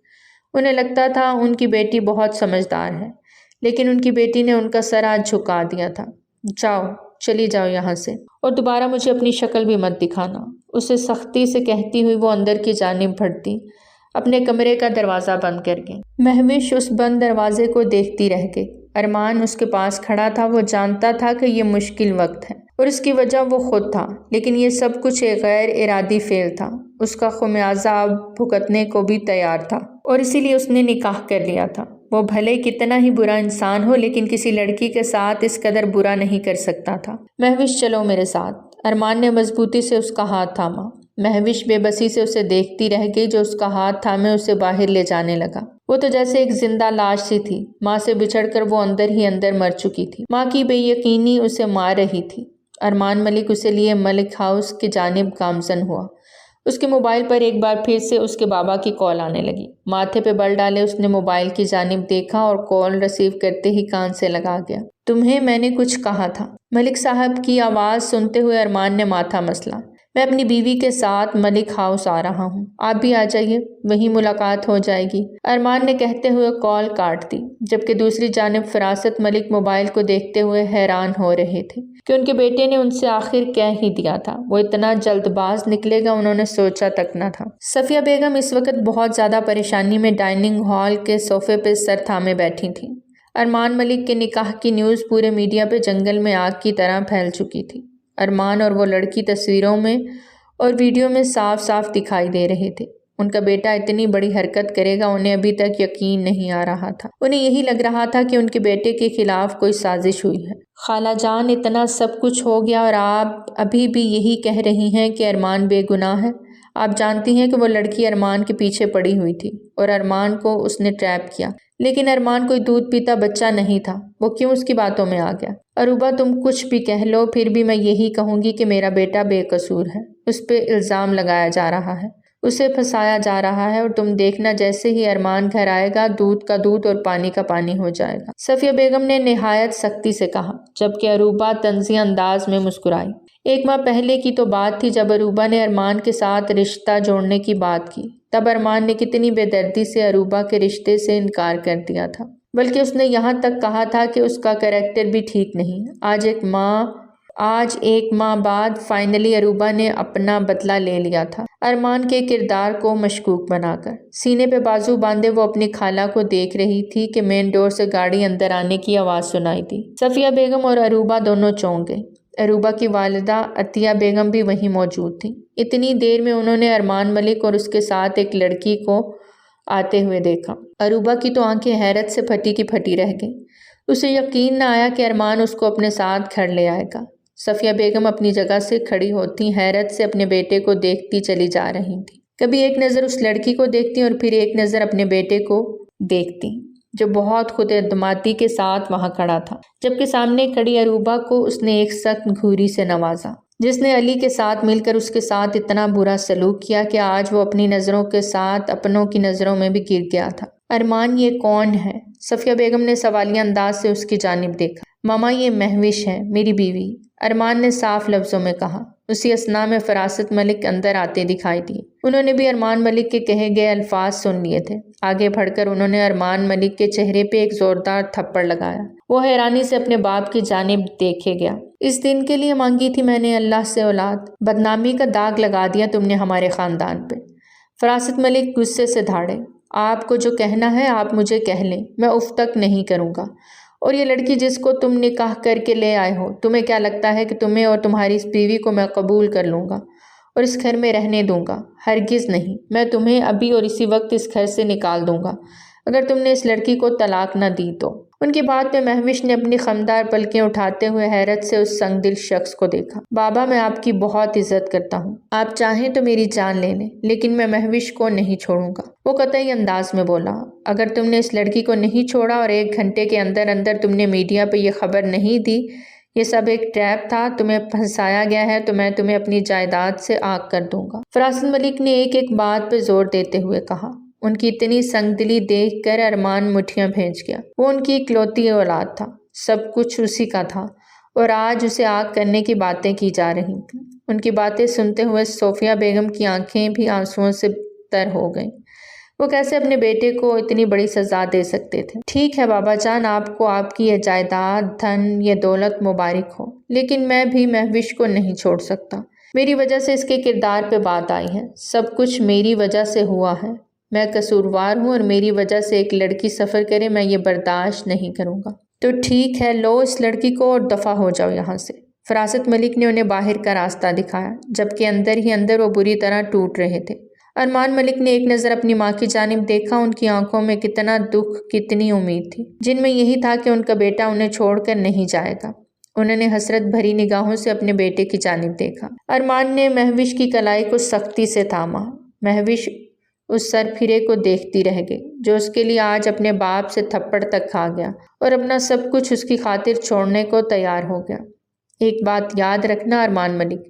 انہیں لگتا تھا ان کی بیٹی بہت سمجھدار ہے، لیکن ان کی بیٹی نے ان کا سر آج جھکا دیا تھا۔ جاؤ، چلی جاؤ یہاں سے، اور دوبارہ مجھے اپنی شکل بھی مت دکھانا، اسے سختی سے کہتی ہوئی وہ اندر کی جانب بڑھتی، اپنے کمرے کا دروازہ بند کر گئی۔ مہوش اس بند دروازے کو دیکھتی رہ گئی۔ ارمان اس کے پاس کھڑا تھا، وہ جانتا تھا کہ یہ مشکل وقت ہے، اور اس کی وجہ وہ خود تھا، لیکن یہ سب کچھ ایک غیر ارادی فعل تھا۔ اس کا خمیازہ اب بھگتنے کو بھی تیار تھا، اور اسی لیے اس نے نکاح کر لیا تھا۔ وہ بھلے کتنا ہی برا انسان ہو، لیکن کسی لڑکی کے ساتھ اس قدر برا نہیں کر سکتا تھا۔ مہوش، چلو میرے ساتھ۔ ارمان نے مضبوطی سے اس کا ہاتھ تھاما۔ مہوش بے بسی سے اسے دیکھتی رہ گئی، جو اس کا ہاتھ تھامے اسے باہر لے جانے لگا۔ وہ تو جیسے ایک زندہ لاش سی تھی۔ ماں سے بچھڑ کر وہ اندر ہی اندر مر چکی تھی۔ ماں کی بے یقینی اسے مار رہی تھی۔ ارمان ملک اسے لیے ملک ہاؤس کی جانب گامزن ہوا۔ اس کے موبائل پر ایک بار پھر سے اس کے بابا کی کال آنے لگی۔ ماتھے پہ بل ڈالے اس نے موبائل کی جانب دیکھا اور کال ریسیو کرتے ہی کان سے لگا گیا۔ تمہیں میں نے کچھ کہا تھا۔ ملک صاحب کی آواز سنتے ہوئے ارمان نے ماتھا مسلا۔ میں اپنی بیوی کے ساتھ ملک ہاؤس آ رہا ہوں، آپ بھی آ جائیے، وہیں ملاقات ہو جائے گی، ارمان نے کہتے ہوئے کال کاٹ دی، جبکہ دوسری جانب فراست ملک موبائل کو دیکھتے ہوئے حیران ہو رہے تھے کہ ان کے بیٹے نے ان سے آخر کہہ ہی دیا تھا۔ وہ اتنا جلد باز نکلے گا انہوں نے سوچا تک نہ تھا۔ صفیہ بیگم اس وقت بہت زیادہ پریشانی میں ڈائننگ ہال کے صوفے پہ سر تھامے بیٹھی تھیں۔ ارمان ملک کے نکاح کی نیوز پورے میڈیا پہ جنگل میں آگ کی طرح پھیل چکی تھی۔ ارمان اور وہ لڑکی تصویروں میں اور ویڈیو میں صاف صاف دکھائی دے رہے تھے۔ ان کا بیٹا اتنی بڑی حرکت کرے گا انہیں ابھی تک یقین نہیں آ رہا تھا۔ انہیں یہی لگ رہا تھا کہ ان کے بیٹے کے خلاف کوئی سازش ہوئی ہے۔ خالہ جان، اتنا سب کچھ ہو گیا اور آپ ابھی بھی یہی کہہ رہی ہیں کہ ارمان بے گناہ ہے؟ آپ جانتی ہیں کہ وہ لڑکی ارمان کے پیچھے پڑی ہوئی تھی اور ارمان کو اس نے ٹریپ کیا، لیکن ارمان کوئی دودھ پیتا بچہ نہیں تھا، وہ کیوں اس کی باتوں میں آ گیا؟ اروبا، تم کچھ بھی کہہ لو، پھر بھی میں یہی کہوں گی کہ میرا بیٹا بے قصور ہے۔ اس پہ الزام لگایا جا رہا ہے، اسے پھنسایا جا رہا ہے، اور تم دیکھنا جیسے ہی ارمان گھر آئے گا دودھ کا دودھ اور پانی کا پانی ہو جائے گا، صفیہ بیگم نے نہایت سختی سے کہا، جبکہ اروبا طنزیہ انداز میں مسکرائی۔ ایک ماہ پہلے کی تو بات تھی جب اروبا نے ارمان کے ساتھ رشتہ جوڑنے کی بات کی، تب ارمان نے کتنی بے دردی سے اروبا کے رشتے سے انکار کر دیا تھا، بلکہ اس نے یہاں تک کہا تھا کہ اس کا کریکٹر بھی ٹھیک نہیں۔ آج ایک ماہ بعد فائنلی اروبا نے اپنا بدلہ لے لیا تھا، ارمان کے کردار کو مشکوک بنا کر۔ سینے پہ بازو باندھے وہ اپنی خالہ کو دیکھ رہی تھی کہ مین ڈور سے گاڑی اندر آنے کی آواز سنائی دی۔ صفیہ بیگم اور اروبا دونوں چونک گئے۔ اروبا کی والدہ عطیہ بیگم بھی وہیں موجود تھیں۔ اتنی دیر میں انہوں نے ارمان ملک اور اس کے ساتھ ایک لڑکی کو آتے ہوئے دیکھا۔ اروبا کی تو آنکھیں حیرت سے پھٹی کی پھٹی رہ گئیں۔ اسے یقین نہ آیا کہ ارمان اس کو اپنے ساتھ گھر لے آئے گا۔ صفیہ بیگم اپنی جگہ سے کھڑی ہوتی حیرت سے اپنے بیٹے کو دیکھتی چلی جا رہی تھی۔ کبھی ایک نظر اس لڑکی کو دیکھتی اور پھر ایک نظر اپنے بیٹے کو دیکھتی، جو بہت خود اعتمادی کے ساتھ وہاں کھڑا تھا، جبکہ سامنے کھڑی اروبا کو اس نے ایک سخت گھوری سے نوازا، جس نے علی کے ساتھ مل کر اس کے ساتھ اتنا برا سلوک کیا کہ آج وہ اپنی نظروں کے ساتھ اپنوں کی نظروں میں بھی گر گیا تھا۔ ارمان، یہ کون ہے؟ صفیہ بیگم نے سوالیہ انداز سے اس کی جانب دیکھا۔ ماما، یہ مہوش ہے، میری بیوی، ارمان نے صاف لفظوں میں کہا۔ اسی اثنا میں فراست ملک اندر آتے دکھائی دی۔ انہوں نے بھی ارمان ملک کے کہے گئے الفاظ سن لیے تھے۔ آگے بڑھ کر انہوں نے ارمان ملک کے چہرے پہ ایک زوردار تھپڑ لگایا۔ وہ حیرانی سے اپنے باپ کی جانب دیکھے گیا۔ اس دن کے لیے مانگی تھی میں نے اللہ سے اولاد، بدنامی کا داغ لگا دیا تم نے ہمارے خاندان پہ۔ فراست ملک غصے سے دھاڑے۔ آپ کو جو کہنا ہے آپ مجھے کہہ لیں، میں اف تک نہیں کروں گا۔ اور یہ لڑکی جس کو تم نکاح کر کے لے آئے ہو، تمہیں کیا لگتا ہے کہ تمہیں اور تمہاری اس بیوی کو میں قبول کر لوں گا اور اس گھر میں رہنے دوں گا؟ ہرگز نہیں، میں تمہیں ابھی اور اسی وقت اس گھر سے نکال دوں گا اگر تم نے اس لڑکی کو طلاق نہ دی تو۔ ان کی بات پہ مہوش نے اپنی خمدار پلکیں اٹھاتے ہوئے حیرت سے اس سنگ دل شخص کو دیکھا۔ بابا، میں آپ کی بہت عزت کرتا ہوں، آپ چاہیں تو میری جان لے لیں، لیکن میں مہوش کو نہیں چھوڑوں گا، وہ قطعی انداز میں بولا۔ اگر تم نے اس لڑکی کو نہیں چھوڑا اور 1 گھنٹے کے اندر اندر تم نے میڈیا پہ یہ خبر نہیں دی یہ سب ایک ٹریپ تھا، تمہیں پھنسایا گیا ہے، تو میں تمہیں اپنی جائیداد سے آگ کر دوں گا۔ فراست ملک نے ایک ایک بات پہ زور دیتے ہوئے کہا۔ ان کی اتنی سنگ دلی دیکھ کر ارمان مٹھیاں بھیج گیا۔ وہ ان کی اکلوتی اولاد تھا، سب کچھ اسی کا تھا، اور آج اسے آگ کرنے کی باتیں کی جا رہی تھیں۔ ان کی باتیں سنتے ہوئے صفیہ بیگم کی آنکھیں بھی آنسوؤں سے تر ہو گئیں۔ وہ کیسے اپنے بیٹے کو اتنی بڑی سزا دے سکتے تھے؟ ٹھیک ہے بابا جان، آپ کو آپ کی یہ جائیداد، دھن، یہ دولت مبارک ہو، لیکن میں بھی مہوش کو نہیں چھوڑ سکتا۔ میری وجہ سے اس کے کردار پہ بات آئی ہے، سب کچھ میری وجہ سے ہوا ہے، میں قصوروار ہوں، اور میری وجہ سے ایک لڑکی سفر کرے، میں یہ برداشت نہیں کروں گا۔ تو ٹھیک ہے، لو اس لڑکی کو اور دفع ہو جاؤ یہاں سے۔ فراست ملک نے انہیں باہر کا راستہ دکھایا، جبکہ اندر ہی اندر وہ بری طرح ٹوٹ رہے تھے۔ ارمان ملک نے ایک نظر اپنی ماں کی جانب دیکھا، ان کی آنکھوں میں کتنا دکھ، کتنی امید تھی، جن میں یہی تھا کہ ان کا بیٹا انہیں چھوڑ کر نہیں جائے گا۔ انہوں نے حسرت بھری نگاہوں سے اپنے بیٹے کی جانب دیکھا۔ ارمان نے مہوش کی کلائی کو سختی سے تھاما۔ مہوش، اس سر پھرے کو دیکھتی رہ گئی جو اس کے لیے آج اپنے باپ سے تھپڑ تک کھا گیا اور اپنا سب کچھ اس کی خاطر چھوڑنے کو تیار ہو گیا۔ ایک بات یاد رکھنا ارمان ملک،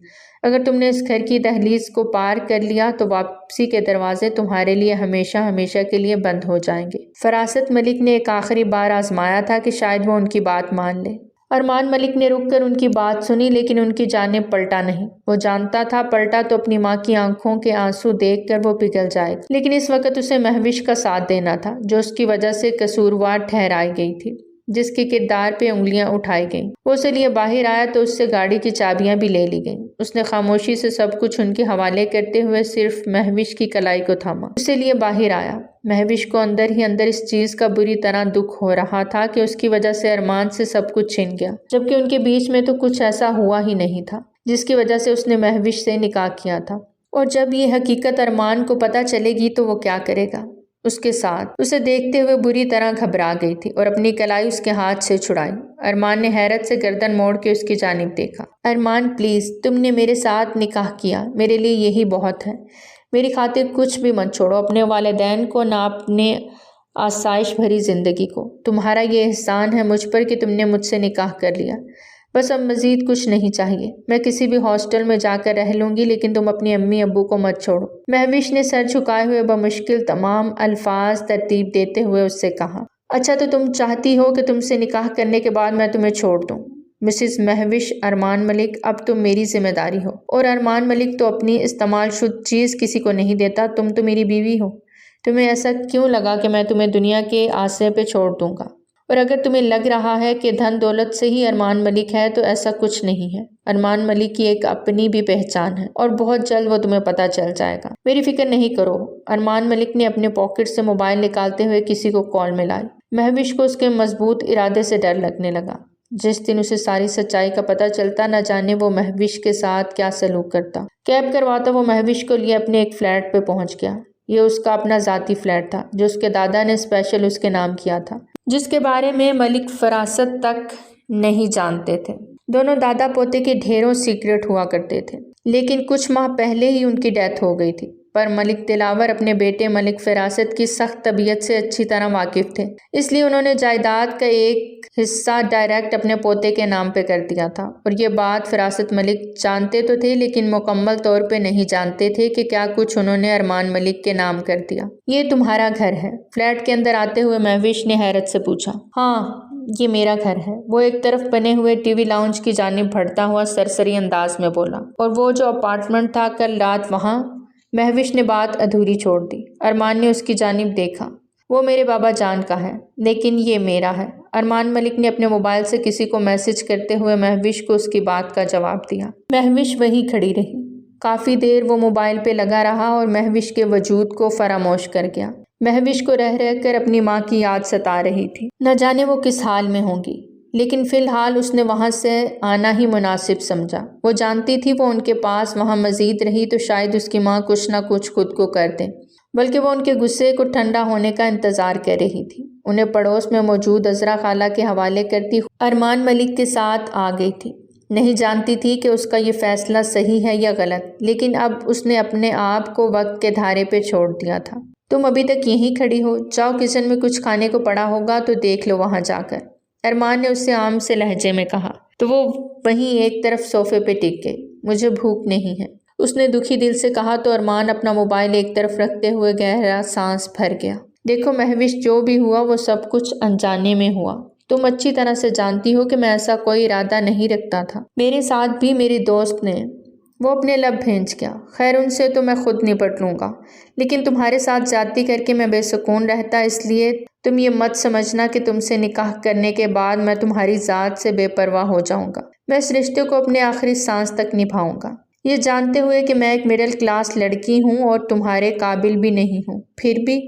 اگر تم نے اس گھر کی دہلیز کو پار کر لیا تو واپسی کے دروازے تمہارے لیے ہمیشہ ہمیشہ کے لیے بند ہو جائیں گے۔ فراست ملک نے ایک آخری بار آزمایا تھا کہ شاید وہ ان کی بات مان لے۔ ارمان ملک نے رک کر ان کی بات سنی لیکن ان کی جانب پلٹا نہیں۔ وہ جانتا تھا پلٹا تو اپنی ماں کی آنکھوں کے آنسو دیکھ کر وہ پگھل جائے گا، لیکن اس وقت اسے مہوش کا ساتھ دینا تھا جو اس کی وجہ سے قصوروار ٹھہرائی گئی تھی، جس کے کردار پہ انگلیاں اٹھائی گئیں۔ وہ اسے لیے باہر آیا تو اس سے گاڑی کی چابیاں بھی لے لی گئیں۔ اس نے خاموشی سے سب کچھ ان کے حوالے کرتے ہوئے صرف مہوش کی کلائی کو تھاما۔ اسے لیے باہر آیا۔ مہوش کو اندر ہی اندر اس چیز کا بری طرح دکھ ہو رہا تھا کہ اس کی وجہ سے ارمان سے سب کچھ چھن گیا، جبکہ ان کے بیچ میں تو کچھ ایسا ہوا ہی نہیں تھا جس کی وجہ سے اس نے مہوش سے نکاح کیا تھا۔ اور جب یہ حقیقت ارمان کو پتہ چلے گی تو وہ کیا کرے گا؟ اس کے ساتھ اسے دیکھتے ہوئے بری طرح گھبرا گئی تھی اور اپنی کلائی اس کے ہاتھ سے چھڑائی۔ ارمان نے حیرت سے گردن موڑ کے اس کی جانب دیکھا۔ ارمان پلیز، تم نے میرے ساتھ نکاح کیا، میرے لیے یہی بہت ہے۔ میری خاطر کچھ بھی مت چھوڑو، اپنے والدین کو نہ اپنے آسائش بھری زندگی کو۔ تمہارا یہ احسان ہے مجھ پر کہ تم نے مجھ سے نکاح کر لیا۔ بس اب مزید کچھ نہیں چاہیے۔ میں کسی بھی ہاسٹل میں جا کر رہ لوں گی لیکن تم اپنی امی ابو کو مت چھوڑو۔ مہوش نے سر جھکائے ہوئے بمشکل تمام الفاظ ترتیب دیتے ہوئے اس سے کہا۔ اچھا تو تم چاہتی ہو کہ تم سے نکاح کرنے کے بعد میں تمہیں چھوڑ دوں؟ مسز مہوش، ارمان ملک اب تم میری ذمہ داری ہو، اور ارمان ملک تو اپنی استعمال شدہ چیز کسی کو نہیں دیتا۔ تم تو میری بیوی ہو۔ تمہیں ایسا کیوں لگا کہ میں تمہیں دنیا کے آسے پہ چھوڑ دوں گا؟ اور اگر تمہیں لگ رہا ہے کہ دھن دولت سے ہی ارمان ملک ہے تو ایسا کچھ نہیں ہے۔ ارمان ملک کی ایک اپنی بھی پہچان ہے اور بہت جلد وہ تمہیں پتہ چل جائے گا۔ میری فکر نہیں کرو۔ ارمان ملک نے اپنے پاکٹ سے موبائل نکالتے ہوئے کسی کو کال ملائی۔ مہوش کو اس کے مضبوط ارادے سے ڈر لگنے لگا۔ جس دن اسے ساری سچائی کا پتہ چلتا، نہ جانے وہ مہوش کے ساتھ کیا سلوک کرتا۔ کیب کرواتا وہ مہوش کو لیے اپنے ایک فلیٹ پہ پہنچ گیا۔ یہ اس کا اپنا ذاتی فلیٹ تھا جو اس کے دادا نے اسپیشل اس کے نام کیا تھا، جس کے بارے میں ملک فراست تک نہیں جانتے تھے۔ دونوں دادا پوتے کے ڈھیروں سیکرٹ ہوا کرتے تھے، لیکن کچھ ماہ پہلے ہی ان کی ڈیتھ ہو گئی تھی۔ پر ملک دلاور اپنے بیٹے ملک فراست کی سخت طبیعت سے اچھی طرح واقف تھے، اس لیے انہوں نے جائیداد کا ایک حصہ ڈائریکٹ اپنے پوتے کے نام پہ کر دیا تھا۔ اور یہ بات فراست ملک جانتے تو تھے لیکن مکمل طور پہ نہیں جانتے تھے کہ کیا کچھ انہوں نے ارمان ملک کے نام کر دیا۔ یہ تمہارا گھر ہے؟ فلیٹ کے اندر آتے ہوئے مہوش نے حیرت سے پوچھا۔ ہاں، یہ میرا گھر ہے، وہ ایک طرف بنے ہوئے ٹی وی لاؤنج کی جانب بڑھتا ہوا سرسری انداز میں بولا۔ اور وہ جو اپارٹمنٹ تھا کل رات وہاں؟ مہوش نے بات ادھوری چھوڑ دی۔ ارمان نے اس کی جانب دیکھا۔ وہ میرے بابا جان کا ہے لیکن یہ میرا ہے۔ ارمان ملک نے اپنے موبائل سے کسی کو میسج کرتے ہوئے مہوش کو اس کی بات کا جواب دیا۔ مہوش وہیں کھڑی رہی۔ کافی دیر وہ موبائل پہ لگا رہا اور مہوش کے وجود کو فراموش کر گیا۔ مہوش کو رہ رہ کر اپنی ماں کی یاد ستا رہی تھی۔ نہ جانے وہ کس حال میں ہوں گی، لیکن فی الحال اس نے وہاں سے آنا ہی مناسب سمجھا۔ وہ جانتی تھی وہ ان کے پاس وہاں مزید رہی تو شاید اس کی ماں کچھ نہ کچھ خود کو کر دے، بلکہ وہ ان کے غصے کو ٹھنڈا ہونے کا انتظار کر رہی تھی۔ انہیں پڑوس میں موجود عذرا خالہ کے حوالے کرتی ارمان ملک کے ساتھ آ گئی تھی۔ نہیں جانتی تھی کہ اس کا یہ فیصلہ صحیح ہے یا غلط، لیکن اب اس نے اپنے آپ کو وقت کے دھارے پہ چھوڑ دیا تھا۔ تم ابھی تک یہیں کھڑی ہو؟ جاؤ کچن میں کچھ کھانے کو پڑا ہوگا تو دیکھ لو وہاں جا کر، ارمان نے اس سے عام سے لہجے میں کہا۔ تو وہ وہیں ایک طرف صوفے پہ ٹک گئی۔ مجھے بھوک نہیں ہے، اس نے دکھی دل سے کہا تو ارمان اپنا موبائل ایک طرف رکھتے ہوئے گہرا سانس بھر گیا۔ دیکھو مہوش، جو بھی ہوا وہ سب کچھ انجانے میں ہوا۔ تم اچھی طرح سے جانتی ہو کہ میں ایسا کوئی ارادہ نہیں رکھتا تھا۔ میرے ساتھ بھی میری دوست نے، وہ اپنے لب بھینچ گیا۔ خیر ان سے تو میں خود نپٹ لوں گا، لیکن تمہارے ساتھ زیادتی کر کے میں بے سکون رہتا، اس لیے تم یہ مت سمجھنا کہ تم سے نکاح کرنے کے بعد میں تمہاری ذات سے بے پرواہ ہو جاؤں گا۔ میں اس رشتے کو اپنے آخری سانس تک نبھاؤں گا، یہ جانتے ہوئے کہ میں ایک مڈل کلاس لڑکی ہوں اور تمہارے قابل بھی نہیں ہوں۔ پھر بھی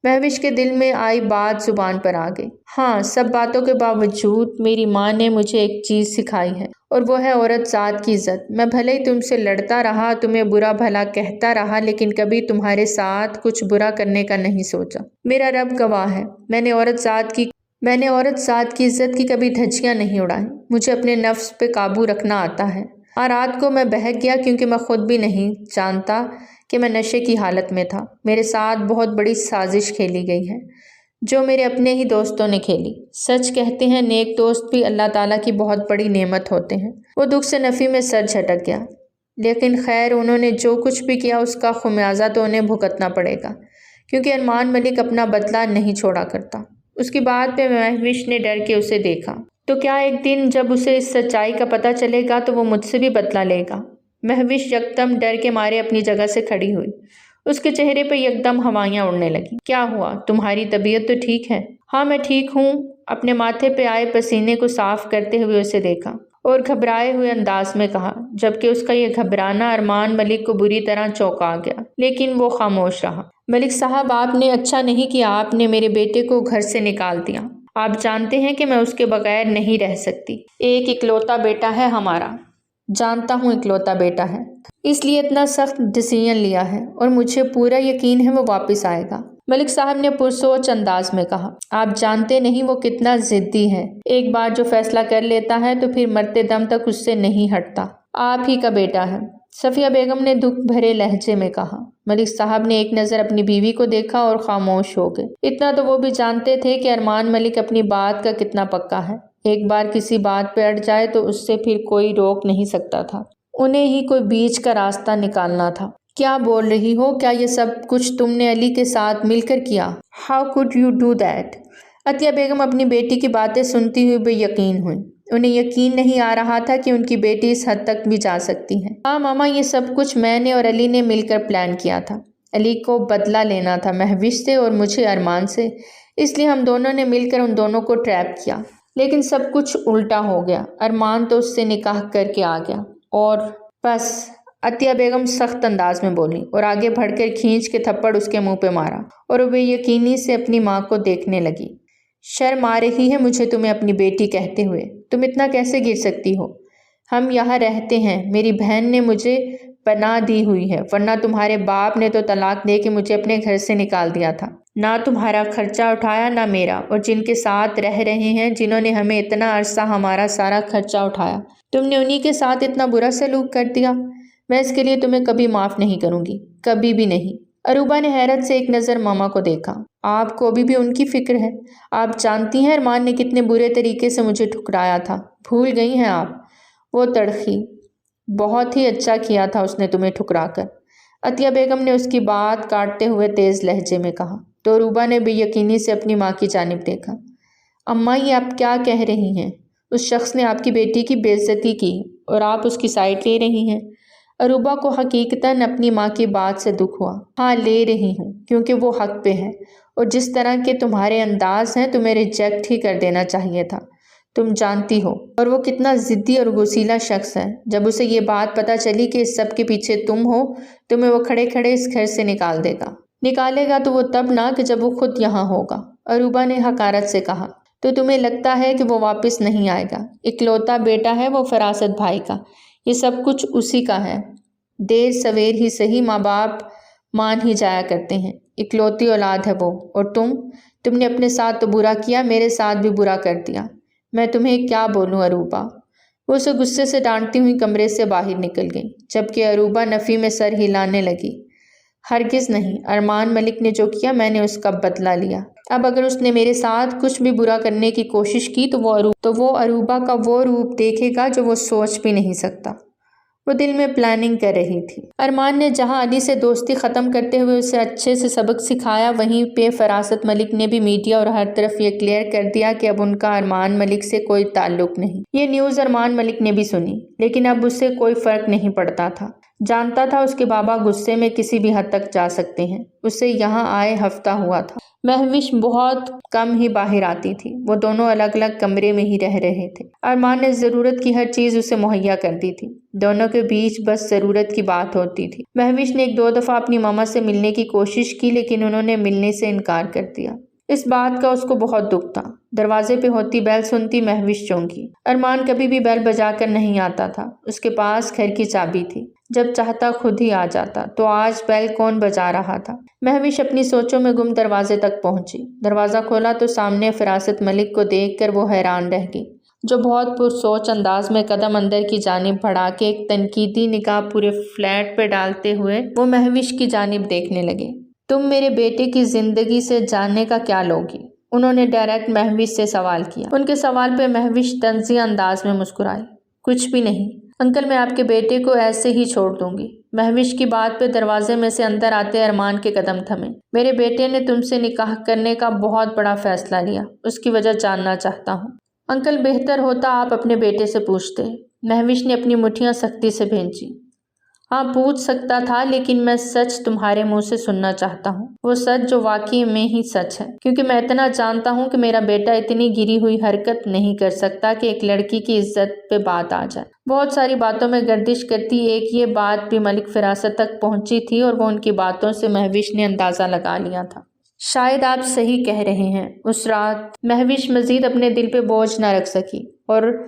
مہوش کے دل میں آئی بات زبان پر آ گئی۔ ہاں، سب باتوں کے باوجود میری ماں نے مجھے ایک چیز سکھائی ہے اور وہ ہے عورت ذات کی عزت۔ میں بھلے ہی تم سے لڑتا رہا، تمہیں برا بھلا کہتا رہا، لیکن کبھی تمہارے ساتھ کچھ برا کرنے کا نہیں سوچا۔ میرا رب گواہ ہے، میں نے عورت ذات کی عزت کی کبھی دھجیاں نہیں اڑائیں۔ مجھے اپنے نفس پہ قابو رکھنا آتا ہے۔ رات کو میں بہک گیا کیونکہ میں خود بھی نہیں جانتا کہ میں نشے کی حالت میں تھا۔ میرے ساتھ بہت بڑی سازش کھیلی گئی ہے جو میرے اپنے ہی دوستوں نے کھیلی۔ سچ کہتے ہیں نیک دوست بھی اللہ تعالیٰ کی بہت بڑی نعمت ہوتے ہیں۔ وہ دکھ سے نفی میں سر جھٹک گیا۔ لیکن خیر، انہوں نے جو کچھ بھی کیا اس کا خمیازہ تو انہیں بھگتنا پڑے گا، کیونکہ ارمان ملک اپنا بدلہ نہیں چھوڑا کرتا۔ اس کی بات پہ مہوش نے ڈر کے اسے دیکھا۔ تو کیا ایک دن جب اسے اس سچائی کا پتہ چلے گا تو وہ مجھ سے بھی بدلہ لے گا؟ مہوش یکدم ڈر کے مارے اپنی جگہ سے کھڑی ہوئی۔ اس کے چہرے پہ یکدم ہوائیاں اڑنے لگیں۔ کیا ہوا؟ تمہاری طبیعت تو ٹھیک ہے؟ ہاں میں ٹھیک ہوں۔ اپنے ماتھے پہ آئے پسینے کو صاف کرتے ہوئے اسے دیکھا اور گھبرائے ہوئے انداز میں کہا، جبکہ اس کا یہ گھبرانا ارمان ملک کو بری طرح چونکا گیا، لیکن وہ خاموش رہا۔ ملک صاحب، آپ نے اچھا نہیں کیا، آپ نے میرے بیٹے کو گھر سے نکال دیا۔ آپ جانتے ہیں کہ میں اس کے بغیر نہیں رہ سکتی۔ ایک اکلوتا بیٹا ہے ہمارا۔ جانتا ہوں اکلوتا بیٹا ہے، اس لیے اتنا سخت ڈیسیژن لیا ہے، اور مجھے پورا یقین ہے وہ واپس آئے گا، ملک صاحب نے پرسوچ انداز میں کہا۔ آپ جانتے نہیں وہ کتنا ضدی ہے، ایک بار جو فیصلہ کر لیتا ہے تو پھر مرتے دم تک اس سے نہیں ہٹتا۔ آپ ہی کا بیٹا ہے، صفیہ بیگم نے دکھ بھرے لہجے میں کہا۔ ملک صاحب نے ایک نظر اپنی بیوی کو دیکھا اور خاموش ہو گئے۔ اتنا تو وہ بھی جانتے تھے کہ ارمان ملک اپنی بات کا کتنا پکا ہے۔ ایک بار کسی بات پہ اڑ جائے تو اس سے پھر کوئی روک نہیں سکتا تھا۔ انہیں ہی کوئی بیچ کا راستہ نکالنا تھا۔ کیا بول رہی ہو؟ کیا یہ سب کچھ تم نے علی کے ساتھ مل کر کیا؟ How could you do that؟ عطیہ بیگم اپنی بیٹی کی باتیں سنتی ہوئی بے یقین ہوئی۔ انہیں یقین نہیں آ رہا تھا کہ ان کی بیٹی اس حد تک بھی جا سکتی ہے۔ ہاں ماما، یہ سب کچھ میں نے اور علی نے مل کر پلان کیا تھا۔ علی کو بدلہ لینا تھا مہوش سے اور مجھے ارمان سے، اس لیے ہم دونوں نے مل کر ان دونوں کو ٹریپ کیا۔ لیکن سب کچھ الٹا ہو گیا۔ ارمان تو اس سے نکاح کر کے آ گیا اور بس، عطیہ بیگم سخت انداز میں بولی اور آگے بڑھ کر کھینچ کے تھپڑ اس کے منہ پہ مارا اور وہ بے یقینی سے اپنی ماں کو دیکھنے لگی۔ شرم آ رہی ہے مجھے تمہیں اپنی بیٹی کہتے ہوئے، تم اتنا کیسے گر سکتی ہو؟ ہم یہاں رہتے ہیں، میری بہن نے مجھے پناہ دی ہوئی ہے، ورنہ تمہارے باپ نے تو طلاق دے کے مجھے اپنے گھر سے نکال دیا تھا۔ نہ تمہارا خرچہ اٹھایا نہ میرا، اور جن کے ساتھ رہ رہے ہیں، جنہوں نے ہمیں اتنا عرصہ ہمارا سارا خرچہ اٹھایا، تم نے انہی کے ساتھ اتنا برا سلوک کر دیا۔ میں اس کے لیے تمہیں کبھی معاف نہیں کروں گی، کبھی بھی نہیں۔ عروبہ نے حیرت سے ایک نظر ماما کو دیکھا۔ آپ کو ابھی بھی ان کی فکر ہے؟ آپ جانتی ہیں ارمان نے کتنے برے طریقے سے مجھے ٹھکرایا تھا، بھول گئی ہیں آپ؟ وہ تڑخی، بہت ہی اچھا کیا تھا اس نے تمہیں ٹھکرا کر، عطیہ بیگم نے اس کی بات کاٹتے ہوئے تیز لہجے میں کہا۔ تو عروبہ نے بے یقینی سے اپنی ماں کی جانب دیکھا۔ اماں، یہ آپ کیا کہہ رہی ہیں؟ اس شخص نے آپ کی بیٹی کی بے عزتی کی اور آپ اس کی سائڈ لے رہی ہیں؟ عروبہ کو حقیقتاً اپنی ماں کی بات سے دکھ ہوا۔ ہاں لے رہی ہوں، کیونکہ وہ حق پہ ہے، اور جس طرح کے تمہارے انداز ہیں تمہیں ریجیکٹ ہی کر دینا چاہیے تھا۔ تم جانتی ہو اور وہ کتنا ضدی اور غسیلا شخص ہے۔ جب اسے یہ بات پتہ چلی کہ اس سب کے پیچھے تم ہو، تمہیں وہ کھڑے کھڑے اس گھر سے نکال دے گا۔ نکالے گا تو وہ تب نہ کہ جب وہ خود یہاں ہوگا، عروبہ نے حقارت سے کہا۔ تو تمہیں لگتا ہے کہ وہ واپس نہیں آئے گا؟ اکلوتا بیٹا ہے وہ فراست بھائی کا، یہ سب کچھ اسی کا ہے۔ دیر سویر ہی صحیح ماں باپ مان ہی جایا کرتے ہیں، اکلوتی اولاد ہے وہ، اور تم نے اپنے ساتھ تو برا کیا، میرے ساتھ بھی برا کر دیا۔ میں تمہیں کیا بولوں عروبہ؟ وہ اسے غصے سے ڈانٹتی ہوئی کمرے سے باہر نکل گئی، جبکہ عروبہ نفی میں سر ہلانے لگی۔ ہرگز نہیں، ارمان ملک نے جو کیا میں نے اس کا بدلہ لیا۔ اب اگر اس نے میرے ساتھ کچھ بھی برا کرنے کی کوشش کی تو وہ عروبہ کا وہ روپ دیکھے گا جو وہ سوچ بھی نہیں سکتا۔ وہ دل میں پلاننگ کر رہی تھی۔ ارمان نے جہاں علی سے دوستی ختم کرتے ہوئے اسے اچھے سے سبق سکھایا، وہیں پہ فراست ملک نے بھی میڈیا اور ہر طرف یہ کلیئر کر دیا کہ اب ان کا ارمان ملک سے کوئی تعلق نہیں۔ یہ نیوز ارمان ملک نے بھی سنی، لیکن اب اس سے کوئی فرق نہیں پڑتا تھا۔ جانتا تھا اس کے بابا غصے میں کسی بھی حد تک جا سکتے ہیں۔ اسے یہاں آئے ہفتہ ہوا تھا۔ مہوش بہت کم ہی باہر آتی تھی، وہ دونوں الگ الگ کمرے میں ہی رہ رہے تھے۔ ارمان نے ضرورت کی ہر چیز اسے مہیا کر دی تھی، دونوں کے بیچ بس ضرورت کی بات ہوتی تھی۔ مہوش نے ایک دو دفعہ اپنی ماما سے ملنے کی کوشش کی، لیکن انہوں نے ملنے سے انکار کر دیا۔ اس بات کا اس کو بہت دکھ تھا۔ دروازے پہ ہوتی بیل سنتی مہوش چونکی۔ ارمان کبھی بھی بیل بجا کر نہیں آتا تھا، اس کے پاس گھر کی چابی تھی، جب چاہتا خود ہی آ جاتا۔ تو آج بیل کون بجا رہا تھا؟ مہوش اپنی سوچوں میں گم دروازے تک پہنچی۔ دروازہ کھولا تو سامنے فراست ملک کو دیکھ کر وہ حیران رہ گئی۔ جو بہت پرسوچ انداز میں قدم اندر کی جانب بڑھا کے ایک تنقیدی نگاہ پورے فلیٹ پہ ڈالتے ہوئے وہ مہوش کی جانب دیکھنے لگے۔ تم میرے بیٹے کی زندگی سے جاننے کا کیا لوگی؟ انہوں نے ڈائریکٹ مہوش سے سوال کیا۔ ان کے سوال پہ مہوش طنزیہ انداز میں مسکرائی۔ کچھ بھی نہیں انکل، میں آپ کے بیٹے کو ایسے ہی چھوڑ دوں گی۔ مہوش کی بات پہ دروازے میں سے اندر آتے ارمان کے قدم تھمے۔ میرے بیٹے نے تم سے نکاح کرنے کا بہت بڑا فیصلہ لیا، اس کی وجہ جاننا چاہتا ہوں۔ انکل، بہتر ہوتا آپ اپنے بیٹے سے پوچھتے۔ مہوش نے اپنی مٹھیاں سختی سے بھینچی۔ ہاں پوچھ سکتا تھا، لیکن میں سچ تمہارے منہ سے سننا چاہتا ہوں، وہ سچ جو واقعی میں ہی سچ ہے، کیونکہ میں اتنا جانتا ہوں کہ میرا بیٹا اتنی گری ہوئی حرکت نہیں کر سکتا کہ ایک لڑکی کی عزت پہ بات آ جائے۔ بہت ساری باتوں میں گردش کرتی ایک یہ بات بھی ملک فراست تک پہنچی تھی اور وہ ان کی باتوں سے مہوش نے اندازہ لگا لیا تھا۔ شاید آپ صحیح کہہ رہے ہیں۔ اس رات مہوش مزید اپنے دل پہ بوجھ نہ رکھ سکی اور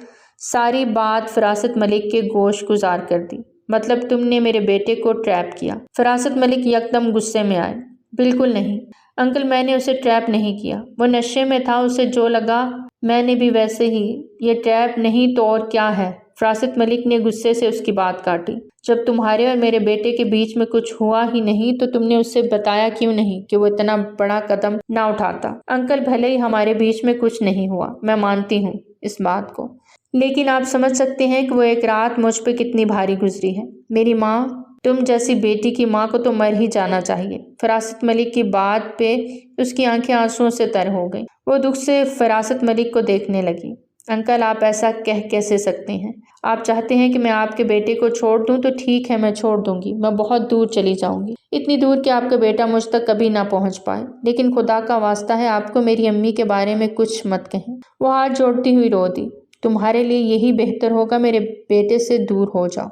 ساری بات فراست ملک کے گوش گزار کر دی۔ مطلب تم نے میرے بیٹے کو ٹریپ کیا؟ فراست ملک یکدم غصے میں آئے۔ بالکل نہیں انکل، میں نے اسے ٹریپ نہیں کیا، وہ نشے میں تھا، اسے جو لگا میں نے بھی ویسے ہی۔ یہ ٹریپ نہیں تو اور کیا ہے؟ فراست ملک نے غصے سے اس کی بات کاٹی۔ جب تمہارے اور میرے بیٹے کے بیچ میں کچھ ہوا ہی نہیں تو تم نے اسے بتایا کیوں نہیں کہ وہ اتنا بڑا قدم نہ اٹھاتا؟ انکل، بھلے ہی ہمارے بیچ میں کچھ نہیں ہوا، میں مانتی ہوں اس بات کو، لیکن آپ سمجھ سکتے ہیں کہ وہ ایک رات مجھ پہ کتنی بھاری گزری ہے۔ میری ماں، تم جیسی بیٹی کی ماں کو تو مر ہی جانا چاہیے۔ فراست ملک کی بات پہ اس کی آنکھیں آنسوؤں سے تر ہو گئیں۔ وہ دکھ سے فراست ملک کو دیکھنے لگی۔ انکل، آپ ایسا کہہ کیسے سکتے ہیں؟ آپ چاہتے ہیں کہ میں آپ کے بیٹے کو چھوڑ دوں تو ٹھیک ہے، میں چھوڑ دوں گی، میں بہت دور چلی جاؤں گی، اتنی دور کہ آپ کا بیٹا مجھ تک کبھی نہ پہنچ پائے، لیکن خدا کا واسطہ ہے آپ کو میری امی کے بارے میں کچھ مت کہیں۔ وہ ہاتھ جوڑتی ہوئی رو دی۔ تمہارے لیے یہی بہتر ہوگا میرے بیٹے سے دور ہو جاؤ،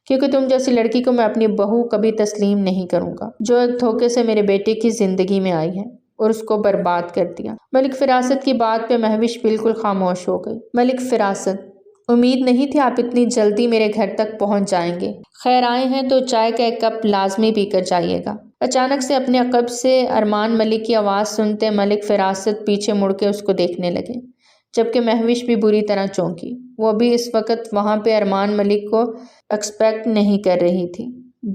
کیونکہ تم جیسی لڑکی کو میں اپنی بہو کبھی تسلیم نہیں کروں گا، جو ایک دھوکے سے میرے بیٹے کی زندگی میں آئی ہے اور اس کو برباد کر دیا۔ ملک فراست کی بات پہ مہوش بالکل خاموش ہو گئی۔ ملک فراست، امید نہیں تھی آپ اتنی جلدی میرے گھر تک پہنچ جائیں گے۔ خیر آئے ہیں تو چائے کا ایک کپ لازمی پی کر جائیے گا۔ اچانک سے اپنے عقب سے ارمان ملک کی آواز سنتے ملک فراست پیچھے مڑ کے اس کو دیکھنے لگے، جبکہ مہوش بھی بری طرح چونکی۔ وہ بھی اس وقت وہاں پہ ارمان ملک کو ایکسپیکٹ نہیں کر رہی تھی۔